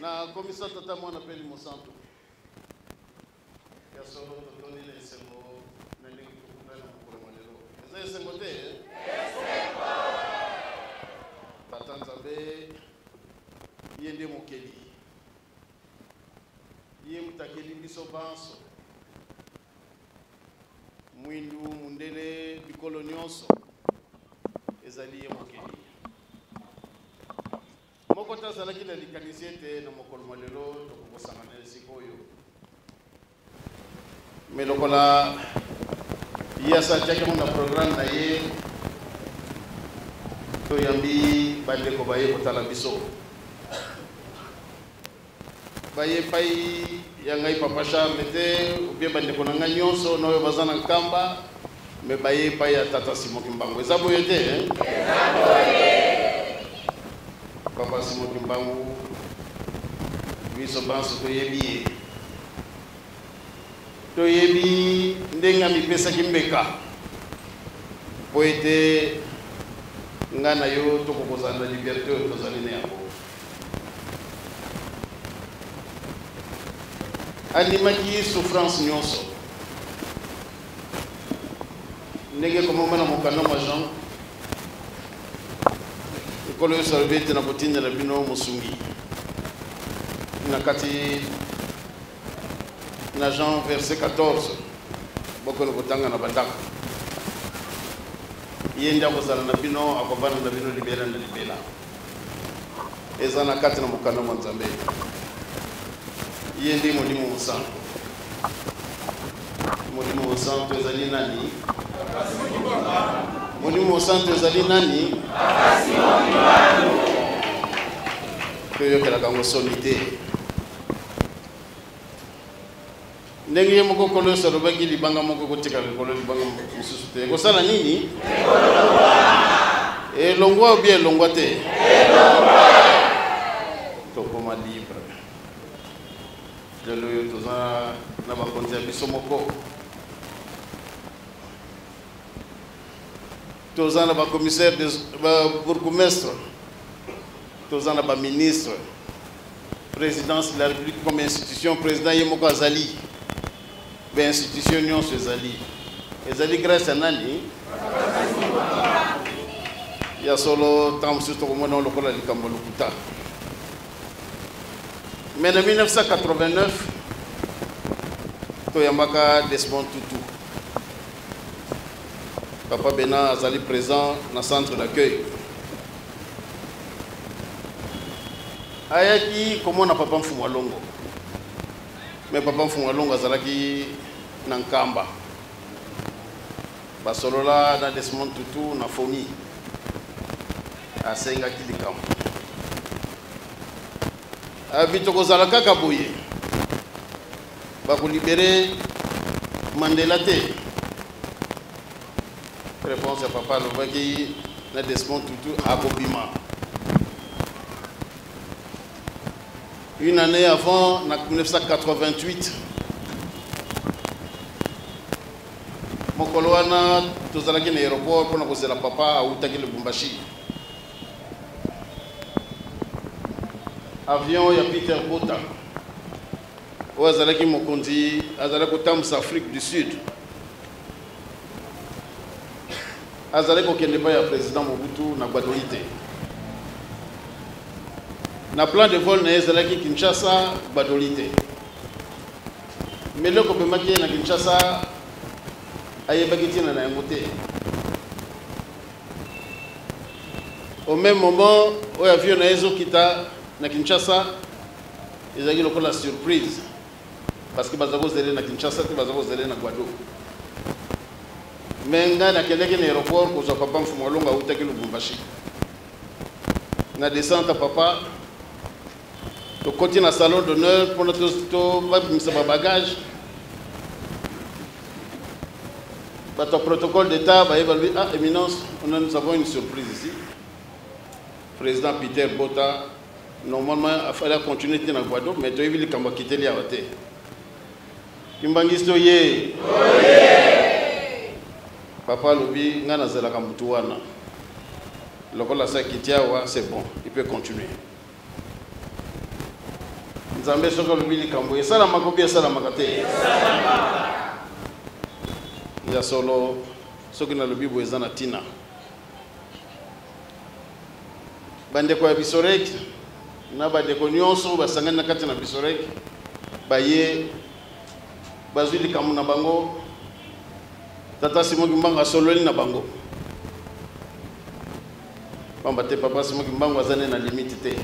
na komisa tata mwana peli mosanto ya solo totoni le sembo na lingi tukuna na mkuru mwanelo eza sembo te sembo tata Nzambe yende mokeli ye mutakeli biso banso mwindu mundele bikolo nyonso ezali ye mokeli moko tazalaki na likanisi ete na mokolo malelo tokokosangana sikoyo me lokola ye asatiaki mo na programme na ye toyambi bandeko baye kotala biso baye pai ya ngai papa Charles te ubie bandeko na ngai nyonso na oyo baza na nkamba me baye pai ya tata Simo Kimbangu eza boye te Papa Simo Kimbangu biso banso toyebi ndenga mipesaki mbeka po ete nga na yo tokokozala na liberté oyo tozali na yango andimaki souffrance nyonso ndenge komoma na mokanda mwa Jean ekolo yo salve te na kotindela bino mosungi na kati na Jean verset 14 bokono kotanga na bandaka ye ndia kozala na bino akovanda na bino libela na libela eza na kati na mokanda mwa Nzambe ye ndi molimo mosantu molimo mosantu ezali nani molimo mosantu ezali nani toyokelaka ngo soni te ndenge ye moko kolo nyonso alobaki libanga moko kotika likolo libanga mosusu te ekosala nini elongwa ou bien elongwa te tokoma libre lelo oyo toza na bakonzi ya biso moko toza na bacommissaire bourgmestre toza na baministre présidence de la République comme institution président ye moko azali institution nyonso ezali grâce à nani ya solo ntango mosusu tokomona lokola likambo lokuta mais en 1989 toyambaka Desmond Tutu papa Bena azali présent na centre d'accueil ayaki komona papa Mfumu Alongo mais papa Mfumu Alongo azalaki na Nkamba basolola na Desmond Tutu na fomi asengaki likambo abito kozala kaka boye bakolibere Mandela te réponse ya papa alobaki na Desmond Tutu akobima une année avant, en 1988, Mokoloana, tous allés à l'aéroport pour nous poser la papa à Outaki le Bumbashi. Avion, il y a Peter Bota. Où Azalaki Mokondi, Azalako Tams, Afrique du Sud. Azalako Keneba, il y a président Mobutu, Nagbadoïte. Na plan de vol na ezalaki Kinshasa badolite mais loko bemaki na Kinshasa ayebaki tina na yango te au même moment oyo avion na ezokita na Kinshasa ezalaki lokola surprise parce que bazako zele na Kinshasa te bazako zele na Guadeloupe mais nga nakendeki na aéroport kozwa papa Mfumu Alongo autaki Lubumbashi na descente papa to continue na salon d'honneur pour notre bagage. Votre protocole d'État va évaluer. Ah, éminence, nous avons une surprise ici. Président Peter Bota, normalement, il fallait continuer dans la Guadeloupe, mais tu as vu le Kamba quitter les arrêtés. Kimbangisto ye. Papa Lobi, ngana zela kambutuana. Lokola sa kitiawa, c'est bon, il peut continuer. Nzambe soka lubili kambo esala makobi esala makate ya solo soki na lubibu ezana tina bandeko ya bisorek na bandeko nyonso basangani na kati na bisorek baye bazwi likambo na bango tata Simon Kimbangu asololi na bango pamba te papa Simon Kimbangu azane na limite te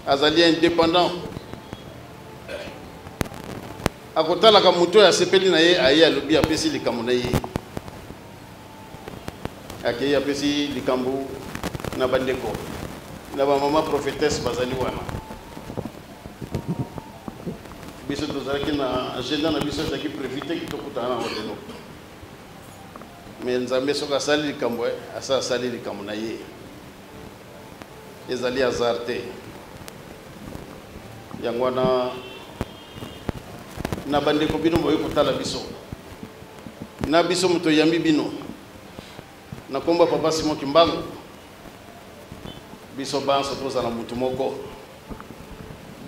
azali indépendant akotala ka muto ya sepeli na ye aye alobi apesi likambo na ye akei apesi likambo na bandeko na ba mama prophétesse bazali wana biso tozalaki na agenda na biso ezalaki prévité kitokutana na lelo mais Nzambe soki asali likambo asali likambo na ye ezali hasard te yango wana na bandeko bino boye kotala biso na biso moto yambi bino na komba papa Simon Kimbangu biso banso tozala mutu moko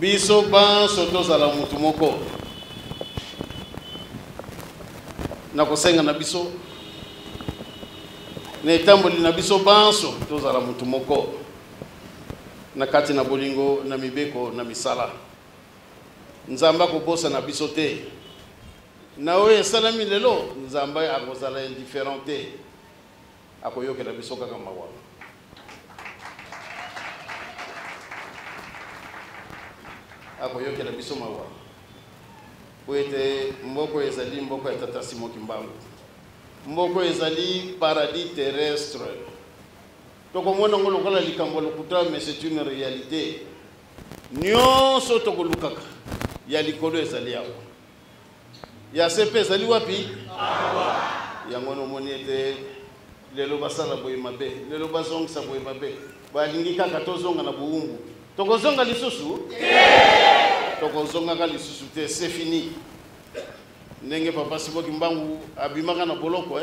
biso banso tozala mutu moko na kosenga na biso na etamboli na biso banso tozala mutu moko na kati na bolingo na mibeko na misala nzamba kobosa na biso te na oyo esalami lelo nzamba akozala indifférent te akoyokela biso kaka mawa akoyokela biso mawa po ete mboko ezali mboko ya tata Simon Kimbangu mboko ezali paradis terrestre tokomona ngo lokola likambo lokuta mais c'est une réalité nyonso tokolukaka ya likolo ezali awa ya sepe ezali wapi awa yango nomoni ete lelo basala boye mabe lelo bazongisa boye mabe balingi kaka tozonga na buumbu tokozonga lisusu tokozonga lisusu te c'est fini ndenge papa Simon Kimbangu abimaka na boloko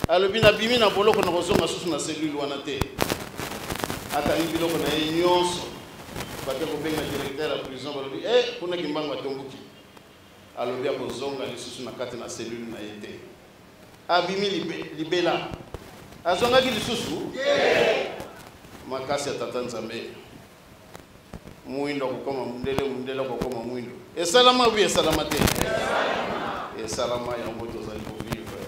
alobi na bimi na boloko na kozonga susu na cellule wana te atangi biloko na ye nyonso bake kobenga directeur ya prison balobi kuna Kimbangu atombuki alobi akozonga lisusu na kati na cellule na ye te abimi libela azongaki lisusu makasi ya tata Nzambe mwindo kokoma mundele kokoma mwindo esalama bi esalama te esalama ya moto zali ko vivre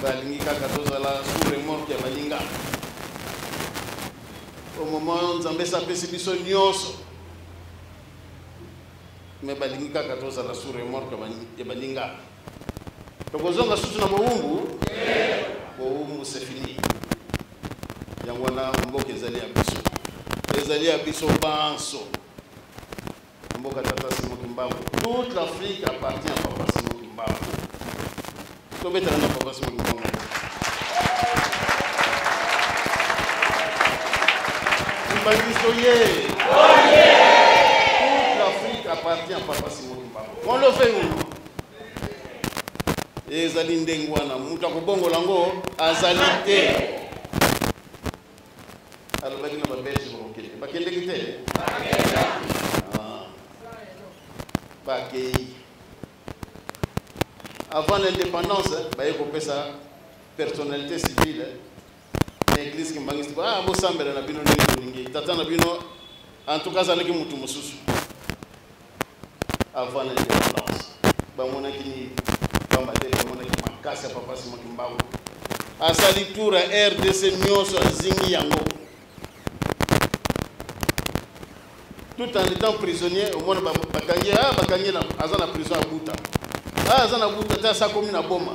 balingi kaka tozala sous remorque ya balinga au moment Nzambe sapesi biso nyonso me balingi kaka tozala sous remorque ya balinga tokozonga susu na boumbu boumbu c'est fini yango na mboka ezali ya biso ezali ya biso banso mboka tata Simon Kimbangu toute l'Afrique appartient à papa Simon Kimbangu tobetana na papa Simon Kimbangu toute l'Afrique appartient à papa Simon Kimbangu on le fait nous ezali ndenge wana mutu akobongola ngo azali te alobaki na babelge bakendeki te bakei avant l'indépendance baye kopesa personnalité civile na église Kimbangu bosambela na bino ndenge bolingi tata na bino en tout cas azalaki mutu mosusu avant l'indépendance bamonaki ni bamonaki makasi ya papa Simon Kimbangu asali tour à RDC nyonso azingi yango tout en étant prisonnier au moins bakangi na azana prison à Buta azana Buta ta sa commune na boma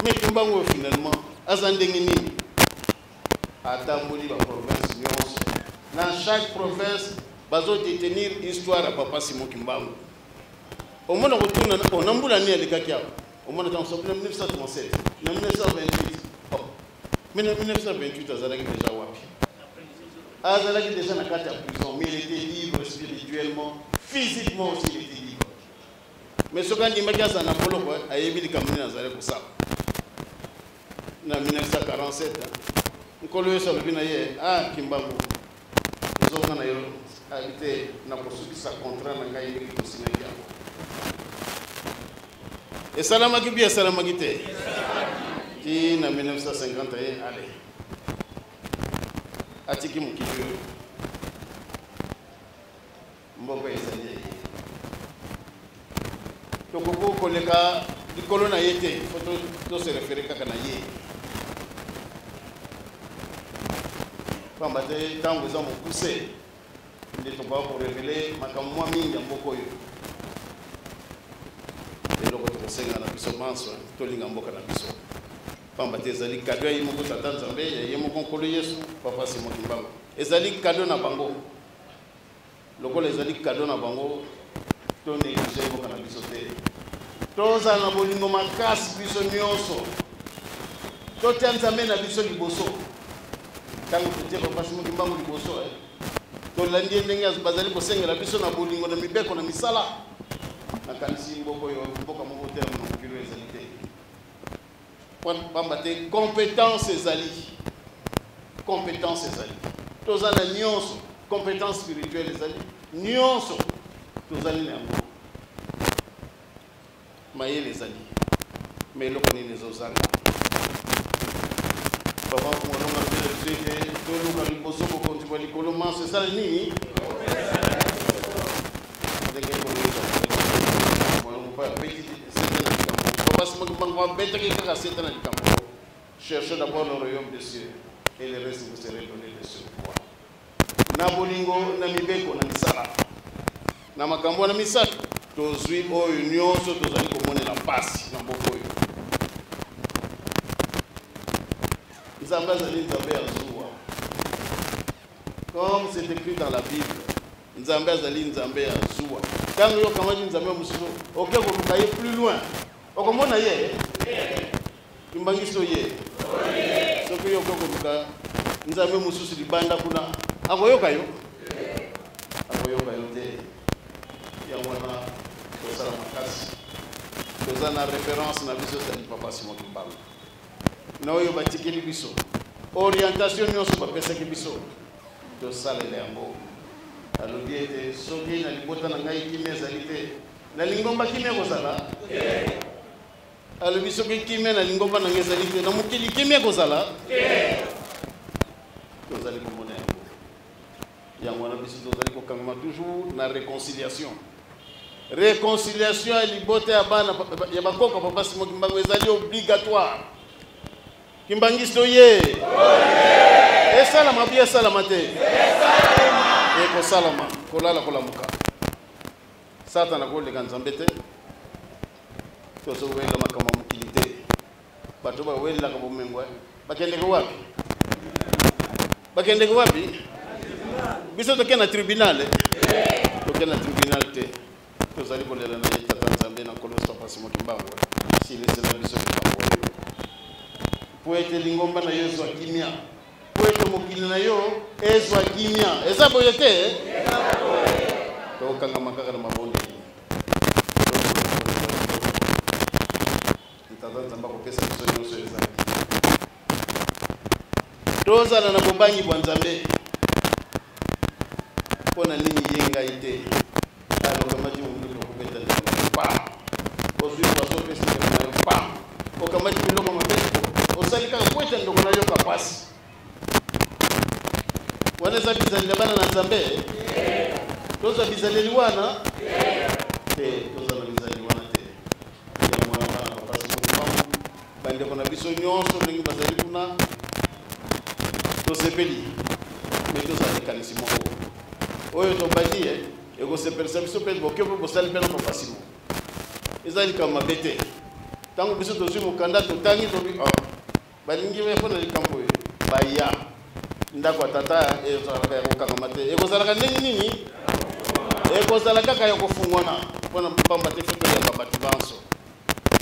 mais Kimbangu finalement azandenge nini atamboli ba province nyonso dans chaque province bazo détenir histoire à papa Simon Kimbangu au moins retourne on ambula ni alikaki au moins dans 1937 1928 mais 1928 azalaki déjà wapi azalaki déjà na kati ya prison mais il était libre spirituellement physiquement aussi il était libre mais soka ndimaki aza na boloko ayebi likambo nini azali kosala na 1947 nkolo yesu alobi na ye Kimbangu ezonga na yo abite na kosukisa contrat na ngai ndenge kosinaki yango esalamaki bi esalamaki te ti na 1951 ale atiki mokili oyo mboko ezali tokoko koleka likolo na ye te fo tose refere kaka na ye pamba te ntango eza mokuse nde tokoka korevele makambo mwa mingi ya mboko oyo eloko tokosenga na biso manso tolinga mboka na biso pamba te ezali kado ya ye moko tata Nzambe ya ye moko nkolo Yesu papa Simon Kimbangu ezali kado na bango lokola ezali kado na bango to néglige mboka na biso te tozala na bolingo makasi biso nyonso totia Nzambe na biso liboso ntango totie papa Simon Kimbangu liboso tolandi ndenge bazali kosengela biso na bolingo na mibeko na misala nakanisi mboko oyo mboka moko te na mokili ezali te pamba te compétence ezali tozala na nyonso compétence spirituelle ezali nyonso tozali na yango mayele ezali mais eloko nini ezozanga papa momononga mpele toluka liboso kokonzibwa likolo manso esala nini ndenge papa simokimbango abetaki kaka sete na likambo cherchez d'abord le royaume des cieux et le reste vous serez donné de surcroît na bolingo na mibeko na misala na makambo na misato tozwi oyo nyonso tozali komonela pasi na mboka oyo nzambe azali nzambe ya zuwa comme c'est écrit dans la Bible nzambe azali nzambe ya zuwa ntango yo okamati nzambe ya mosusu oke koluka ye plus loin okomona ye imbangiso ye soki yo oke koluka nzambe mosusu libanda kuna akoyoka yo te yango wana tozala makasi toza na référence na biso ezali papa Simon Kimbangu na oyo batikeli biso orientation nyonso bapesaki biso tosalela yango alobi ete soki na libota na ngai kimia ezali te na lingomba kimia kozala alobi soki kimia na lingomba na ngai ezali te na mokili kimia kozala tozali komona yango wana biso tozali kokangama toujours na réconciliation ya libota ya bana ya bakoko papa Simon Kimbangu ezali obligatoire kimbangiso ye esalama bia esalama te ekosalama kolala kolamuka satana koleka nzambe te tozowela makambo mokili te bato bawelelaka bomengo bakendeke wapi biso tokende na tribunal te tozali kolela na ye tata nzambe na nkolo papa Simon Kimbangu silesela biso likambo oyo po ete lingomba na yo ezwa kimia po ete mokili na yo ezwa kimia eza boye te tokangama kaka na mabondeli tata nzambe akopesa biso nyonso ezali tozala na bobangi bwa nzambe mpona nini ye ngai te alokamati momutu okobeta pam ozwi basopesi na yo pam okamati biloko mabe osali kaka po ete ndoko na yo kapasi wana eza bizaleli bana na nzambe tozwa bizaleli wana te tozala bizaleli wana te yango wana bana bapasi mokimangu bandeko na biso nyonso ndenge bazali kuna tosepeli me tozala likanisi moko oyo tobandi ekosepelisa biso mpe boke mpe bosali mpe na papa Simon eza likambo mabe te ntango biso tozwi mokanda totangi tobi balingi mpona likambo oyo baya ndako ya tata ezalaka ya kokangama te ekozalaka ndenge nini ekozala kaka ya kofungwana mpona pamba te foto yamba bato banso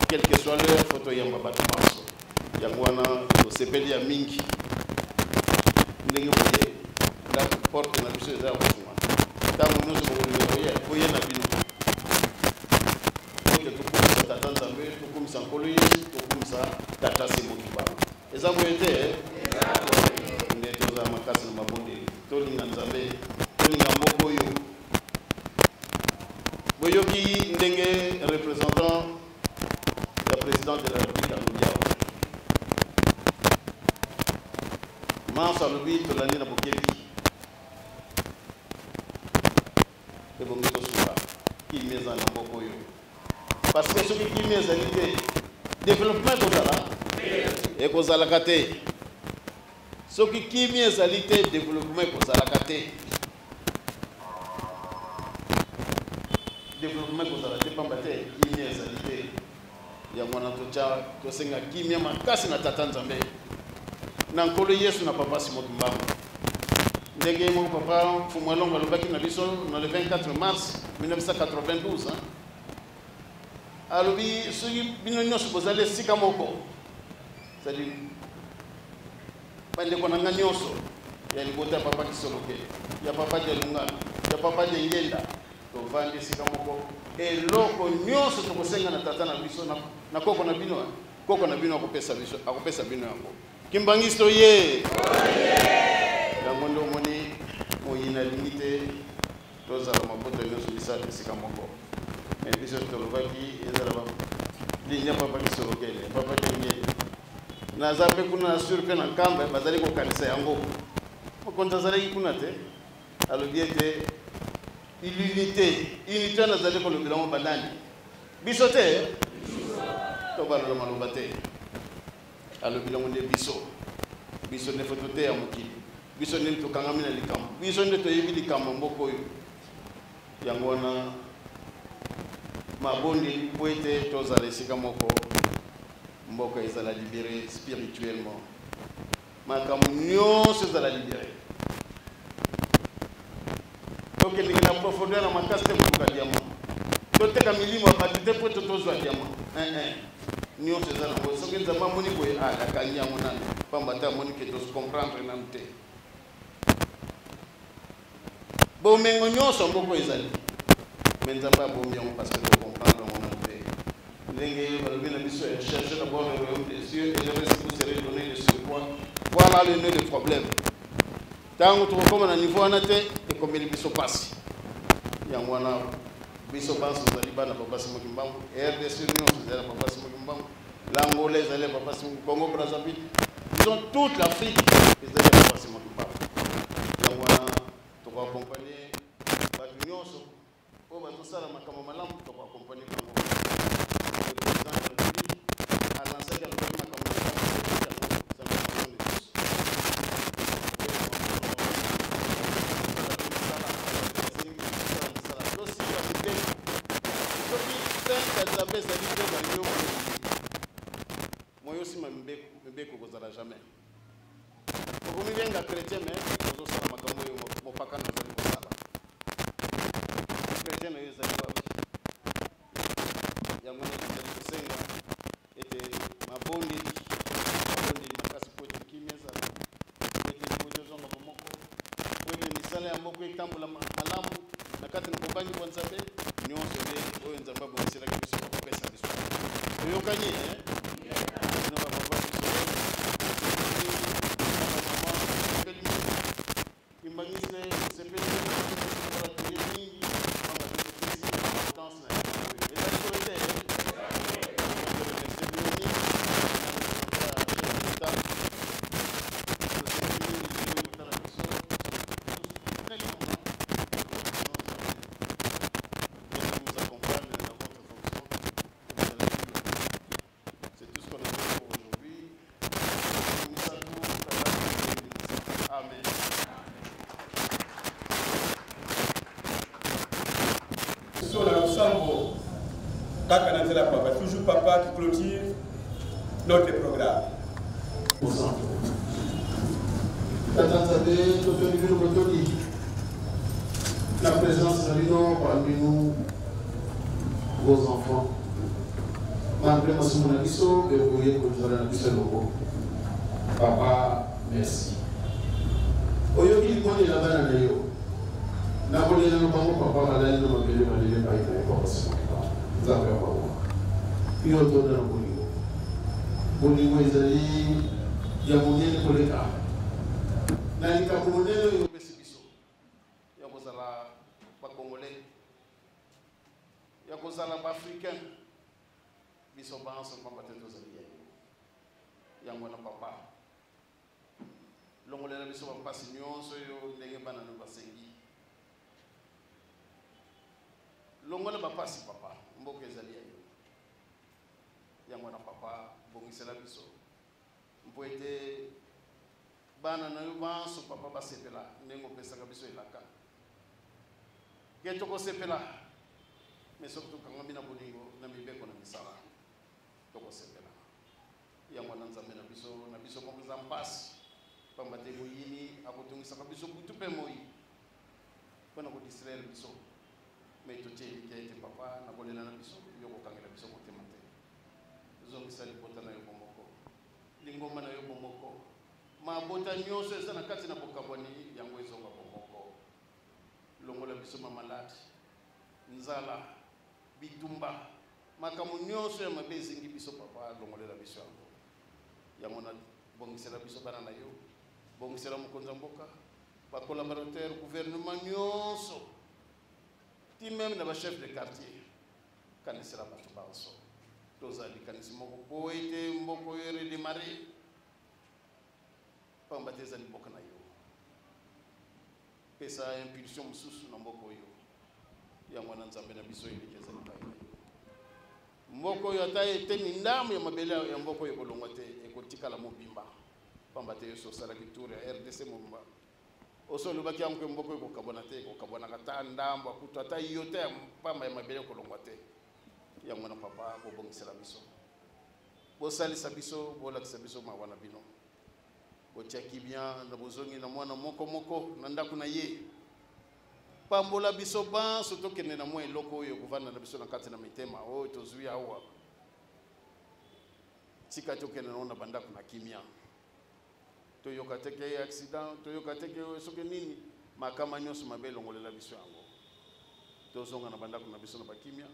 quelque soit leur foto yamba bato banso yango wana tosepeli ya mingi ndenge boye ndako porte na biso eza ya kofungwana ntango nyonso boye na bino oke tokumisa tata nzambe tokumisa nkolo yesu tokumisa tata Simon Kimbangu eza boye te nde toza makasi na mabondeli tolinga nzambe tolinga mboka oyo boyoki ndenge représentant ya président de la république alobi awa manso alobi tolandi na bokebi ebongi tosuka kimi eza na mboka oyo parce que soki kimi ezali te développement ekozalaka te soki kimi ezali te développement ekozalaka te développement ekozala te pamba te kimi ezali te yango wana tosenga kimia makasi na tata nzambe na nkolo yesu na papa Simon Kimbangu ndenge moko papa Mfumu Alongo alobaki na biso na le 24 mars 1992 alobi soki bino nyonso bozali esika moko c'est-à-dire bandeko na nga nyonso ya libota ya papa Kisoloke ya papa Jalungano ya papa Ngenda tovandi esika moko eloko nyonso tokosenga na tata na biso na koko na bino akopesa bino yango kimbangiso ye yango nde omoni moyina alingi te tozala mabota nyonso bisala esika moko me biso tolobaki ezala linya papa kisorokele papa kengele naza pe kuna sur pe na kamba bazali ko kanisa yango mokonza zali kuna te alobi ete unité nazali kolobela mo bandani biso te to balola maloba te alobi longo nde biso ne foto te ya mokili biso nde tokangami na likambo biso nde toyebi likambo mboka oyo yango wana mabondi po ete tozala esika moko mboka ezala libéré spirituellement makambo nyonso ezala libéré tokendenge na profondeur na makasi te koluka diamant toteka milimo ya bato te po ete tozwa diamant nyonso eza nango soki nzambe amoni boye akangi yango nani pamba te amoni ke tocomprendre nanu te bomengo nyonso mboka ezali me nzambe abomi yango parce que tocomprendre yango nanu te ndenge balobi na biso ya cherche d'abord le royaume des cieux et le reste vous serez donné de surcroît. Voilà le nœud de problème. Tango tokokoma na niveau wana te ekomeli biso pasi yango wana biso banso ezali bana papa Simon Kimbangu RDC nyonso ezali papa Simon Kimbangu l'Angola ezali papa Simon Congo Brazzaville ils ont toute l'Afrique ezali papa Simon Kimbangu yango wana tokoaccompagner bato nyonso oyo bazosala makambo malamu tokoaccompagner bango le président de la République alansaki alobi makambo moyo sima mbeko kozala jamais okomi benga chrétien mais ozosala makambo oyo mopaka nazali kosala chrétien na yo ezali wapi yango ezali kosenga ete mabondi makasi po ete kimia ezala ete libozo ezonga bomoko po ete misala ya moko etambola malamu na kati na bobangi bwa nzambe nyonso nde oyo nzambe abongiselaki biso bakopesa biso oyokani Papa, toujours papa qui clôture notre programme. La présence de nous parmi nous, vos enfants. Malgré mon abisso, que vous voyez que vous avez un logo. Papa, merci. Oyoki likoni la bana na yo. Na kole na bango papa malali na mabele malele pa ina ko basi. Nzambe wa bango. Iyo to na bolingo. Bolingo ezali ya monene koleka. Na likambo monene oyo besi biso. Ya kozala ba Congolais. Ya kozala ba Africain. Biso banso combattre tozali ya. Yango na papa. Longolela biso bapasi nyonso yo ndenge bana no basengi longola bapasi papa mboka ezali ya yo yango na papa bongisela biso mpo ete bana na yo banso papa basepela ndenge opesaka biso elaka ke tokosepela mais soki tokangami na bolingo na mibeko na misala tokosepela yango na nzambe na biso komeza mpasi pambate moyini akotongisaka biso butu mpe moi mpona kodistraire biso mai totielika ete papa nakolela na biso yo kokangela biso motema te zongisa libota na yo bomoko lingomba na yo bomoko mabota nyonso eza na kati na bokabwani yango ezonga bomoko longola biso mamaladi nzala bitumba makambo nyonso ya mabe ezingi biso papa longolela biso yango na bongisela biso bana na yo bongisela mokonza mboka ba collaborateur gouvernement nyonso ti même na ba chef de quartier kanisela bato banso tozali kanisi moko po ete mboko oyo redémarre pamba te ezali mboka na yo pesa impulsion mosusu na mboka oyo yango wana nzambe na biso eleki ezali pai na yo mboka oyo ata eteni ndamu ya mabele ya mboka oyo ekolongwa te ekotikala mobimba pamba te yoso osalaki tour ya RDC mobimba oso olobaki yango mboka oyo ekokabwana te ekokabwanaka ata ndambo akutu ata yo te ya pamba ya mabele ekolongwa te yango wana papa bobongisela biso bosalisa biso bolakisa biso mawa na bino botiaki bien na bozongi na mwana moko na ndako na ye pambola biso banso tokende na mwa eloko oyo kovanda na biso na kati na mitema oyo tozwi awa tika tokende na bandako na kimia toyoka teke accident toyoka teke soki nini makama nyonso mabe elongolela biso yango tozonga na bandako na biso na bakimia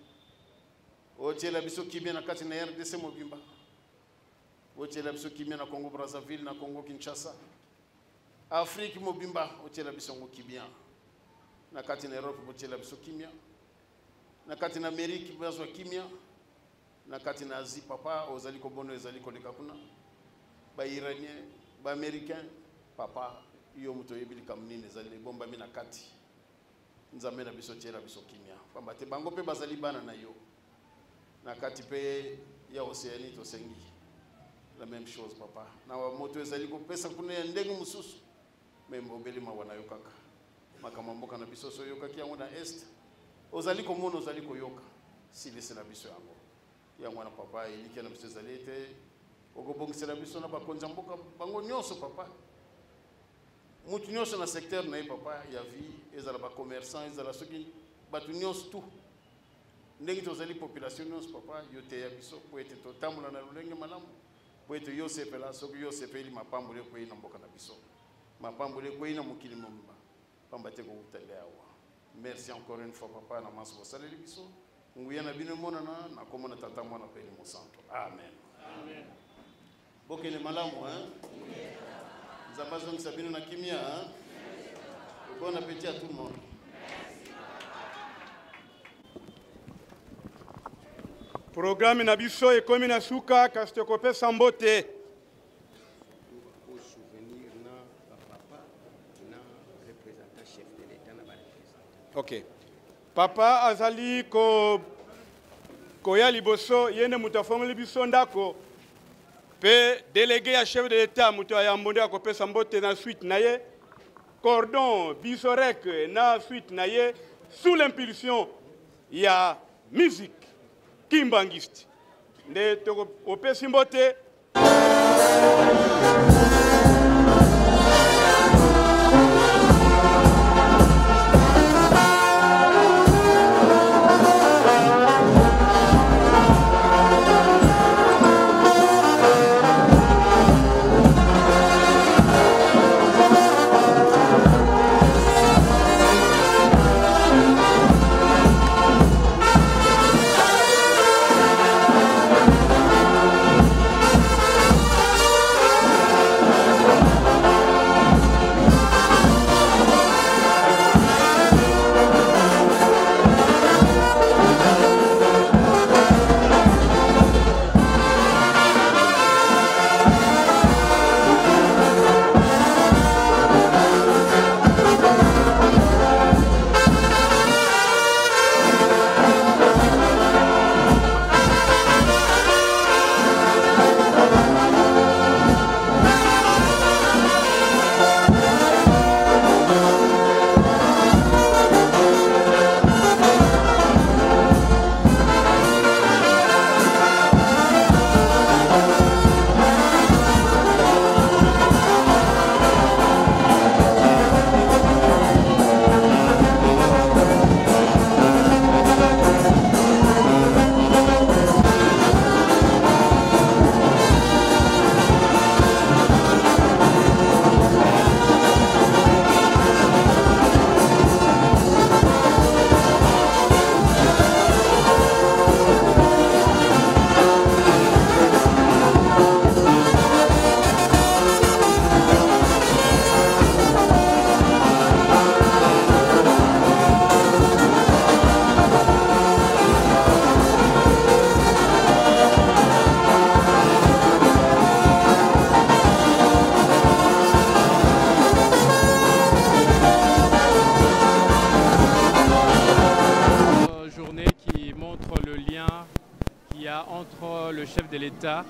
otiela biso kimia na kati na RDC mobimba otiela biso kimia na Congo Brazzaville na Congo Kinshasa Afrique mobimba otiela biso ngo kimia na kati na Europe otiela biso kimia na kati na Amerique bazwa kimia na kati na Asie papa ozali ko bono ezali ko leka kuna ba iranien ba américain papa yo muto yebili kamnini ezali bomba mina kati nzambe na biso tiela biso kimia pamba te bango pe bazali bana na yo na kati pe ya Océanie to sengi la même chose papa na wa moto ezali ko pesa kuna ya ndengu mususu membo beli mawana yo kaka makama mboka na biso so yoka ki yango na est ozali ko mono ozali ko yoka silese na biso yango yango na papa iliki na biso ezali te okobongisela biso na bakonza mboka bango nyonso papa mutu nyonso na secteur na ye papa ya vie ezala ba commerçant ezala soki batu nyonso tout ndenge tozali population nyonso papa yo te ya biso po ete totambola na lolenge malamu po ete yo sepela soki yo sepeli mapambole kwei na mboka na biso mapambole kwei na mokili momba pamba te kokutele awa merci encore une fois papa na maso bosaleli biso nguya na bino monana na komona tata mwana pe ni mosanto amen amen bokele malamu nzambe zongisa bino na kimia bon appétit à tout le monde. Programme na biso ekomi na suka kasi kopesa mbote. Ok. Papa azali koya liboso yene mutafongoli biso ndako pe délégué à chef de l'État muto ayambonde akopesa mbote na suite na ye cordon bisorek na suite na ye sous l'impulsion ya musique kimbangiste nde toko opesi mbote chef de l'État,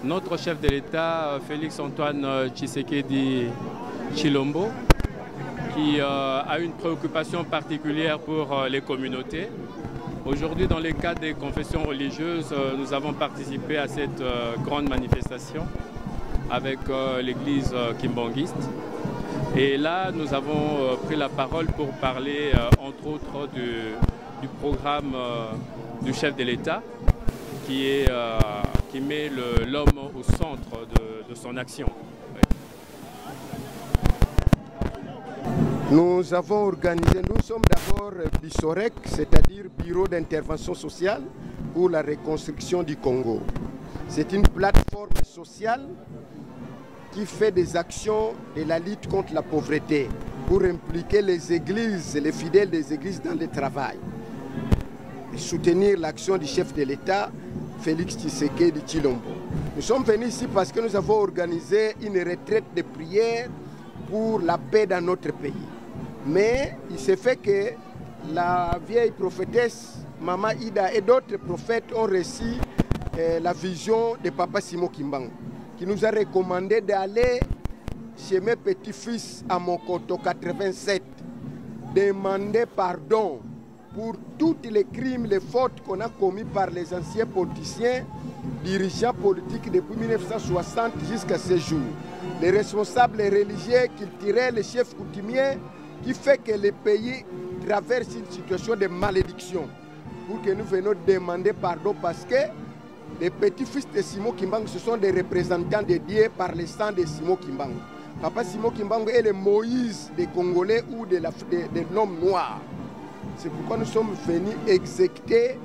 notre chef de l'État, Félix-Antoine Tshisekedi Tshilombo, qui a une préoccupation particulière pour les communautés. Aujourd'hui, dans le cadre des confessions religieuses, nous avons participé à cette grande manifestation avec l'église kimbanguiste. Et là, nous avons pris la parole pour parler, entre autres, du programme du chef de l'État qui met l'homme au centre de son action. Nous avons organisé, nous sommes d'abord BISOREC, c'est-à-dire Bureau d'intervention sociale pour la reconstruction du Congo. C'est une plateforme sociale qui fait des actions de la lutte contre la pauvreté pour impliquer les églises, les fidèles des églises dans le travail. Et soutenir l'action du chef de l'État, Félix Tshisekedi Tshilombo. Nous sommes venus ici parce que nous avons organisé une retraite de prière pour la paix dans notre pays. Mais il s'est fait que la vieille prophétesse Mama Ida et d'autres prophètes ont reçu la vision de Papa Simon Kimbangu, qui nous a recommandé d'aller chez mes petits-fils à Mokoto 87, demander pardon pour tous les crimes, les fautes qu'on a commis par les anciens politiciens, dirigeants politiques depuis 1960 jusqu'à ce jour. Les responsables religieux, culturels, les chefs coutumiers, qui fait que le pays traverse une situation de malédiction. Pour que nous venions demander pardon parce que les petits-fils de Simon Kimbangu, ce sont des représentants dédiés par le sang de Simon Kimbangu. Papa Simon Kimbangu est le Moïse des Congolais ou de l'homme noir. C'est pourquoi nous sommes venus exécuter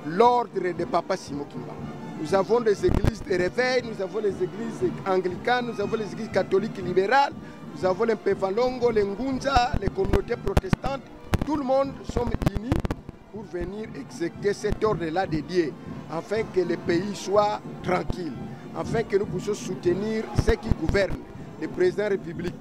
l'ordre de Papa Simon Kimbangu. Nous avons des églises de réveil, nous avons les églises anglicanes, nous avons les églises catholiques libérales, nous avons les Pevalongo, les Ngunza, les communautés protestantes. Tout le monde sommes unis pour venir exécuter cet ordre-là dédié, afin que le pays soit tranquille, afin que nous puissions soutenir ceux qui gouvernent, les présidents de la République,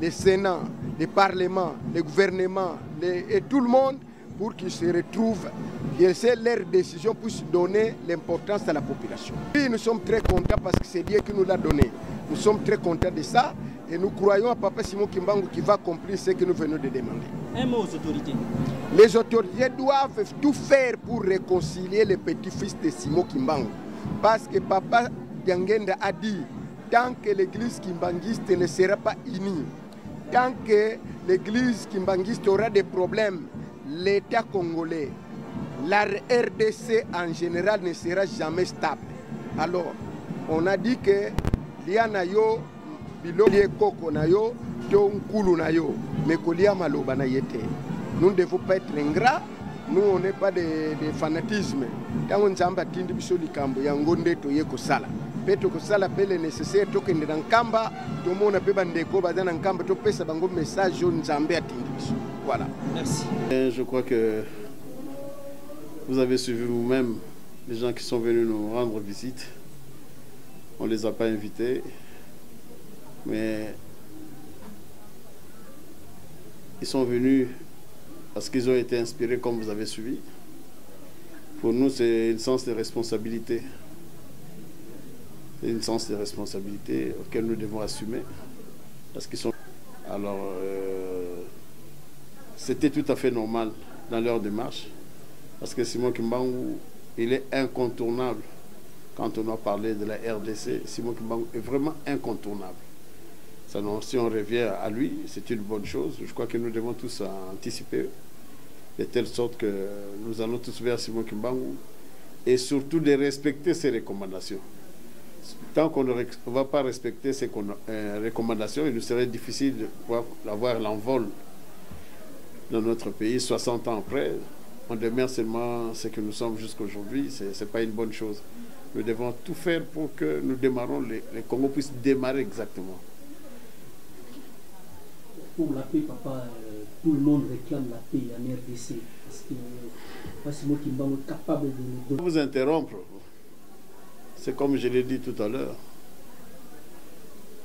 les Sénats, les parlements, les gouvernements, et tout le monde, pour qu'ils se retrouvent, que leurs décisions puissent donner l'importance à la population. Oui, nous sommes très contents parce que c'est Dieu qui nous l'a donné. Nous sommes très contents de ça et nous croyons à Papa Simon Kimbangu qui va accomplir ce que nous venons de demander. Un mot aux autorités. Les autorités doivent tout faire pour réconcilier les petits-fils de Simon Kimbangu. Parce que Papa Diangenda a dit, tant que l'église kimbanguiste ne sera pas unie, tant que l'église kimbanguiste aura des problèmes, l'État congolais, la RDC en général ne sera jamais stable. Alors, on a dit que l'IA na yo, biloli koko na yo, nkulu na yo, mais kolia maloba na yete. Nous ne devons pas être ingrats, nous on n'est pas de fanatisme. Tant on zamba tindi biso likambo ya ngonde to ye kosala. Peto kosala pele nécessaire to kende na nkamba, to mona pe bandeko baza na nkamba to pesa bango message on nzambe atindi biso. Voilà. Merci. Je crois que vous avez suivi vous-même les gens qui sont venus nous rendre visite. On ne les a pas invités, mais ils sont venus parce qu'ils ont été inspirés comme vous avez suivi. Pour nous, c'est un sens de responsabilité. C'est un sens de responsabilité auquel nous devons assumer. Parce qu'ils sont... Alors, c'était tout à fait normal dans leur démarche. Parce que Simon Kimbangu, il est incontournable. Quand on a parlé de la RDC, Simon Kimbangu est vraiment incontournable. Ça, non, si on revient à lui, c'est une bonne chose. Je crois que nous devons tous anticiper de telle sorte que nous allons tous vers Simon Kimbangu et surtout de respecter ses recommandations. Tant qu'on ne va pas respecter ces recommandations, il nous serait difficile d'avoir l'envol dans notre pays 60 ans après. On demeure seulement ce que nous sommes jusqu'à aujourd'hui. Ce n'est pas une bonne chose. Nous devons tout faire pour que nous démarrons, les Congo puissent démarrer exactement. Pour la paix, papa, tout le monde réclame la paix en RDC. Parce que Simon Kimbangu est capable de nous donner. Vous interrompre, c'est comme je l'ai dit tout à l'heure.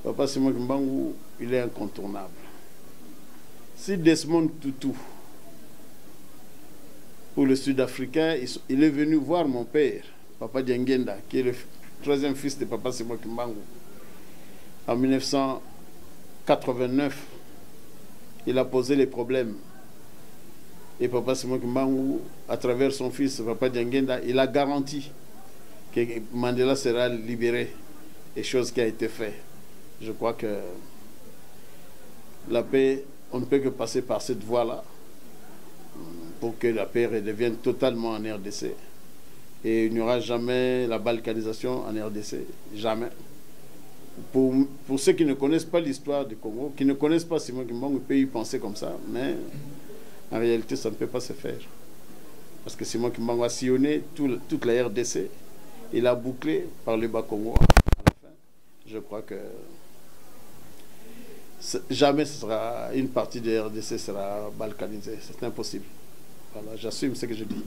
Papa Simon Kimbangu, il est incontournable. Si Desmond Tutu, pour le Sud-Africain, il est venu voir mon père Papa Diengenda, qui est le troisième fils de Papa Simon Kimbangu. En 1989, il a posé les problèmes. Et Papa Simon Kimbangu, à travers son fils, Papa Diengenda, il a garanti que Mandela sera libéré. Et chose qui a été faite. Je crois que la paix, on ne peut que passer par cette voie-là pour que la paix redevienne totalement en RDC. Et il n'y aura jamais la balkanisation en RDC. Jamais. Pour ceux qui ne connaissent pas l'histoire du Congo, qui ne connaissent pas Simon Kimbangu, ils peuvent y penser comme ça, mais en réalité, ça ne peut pas se faire. Parce que Simon Kimbangu a sillonné toute la RDC. Il a bouclé par le Bas-Congo. Je crois que jamais ce sera une partie de RDC sera balkanisée. C'est impossible. Voilà, j'assume ce que je dis.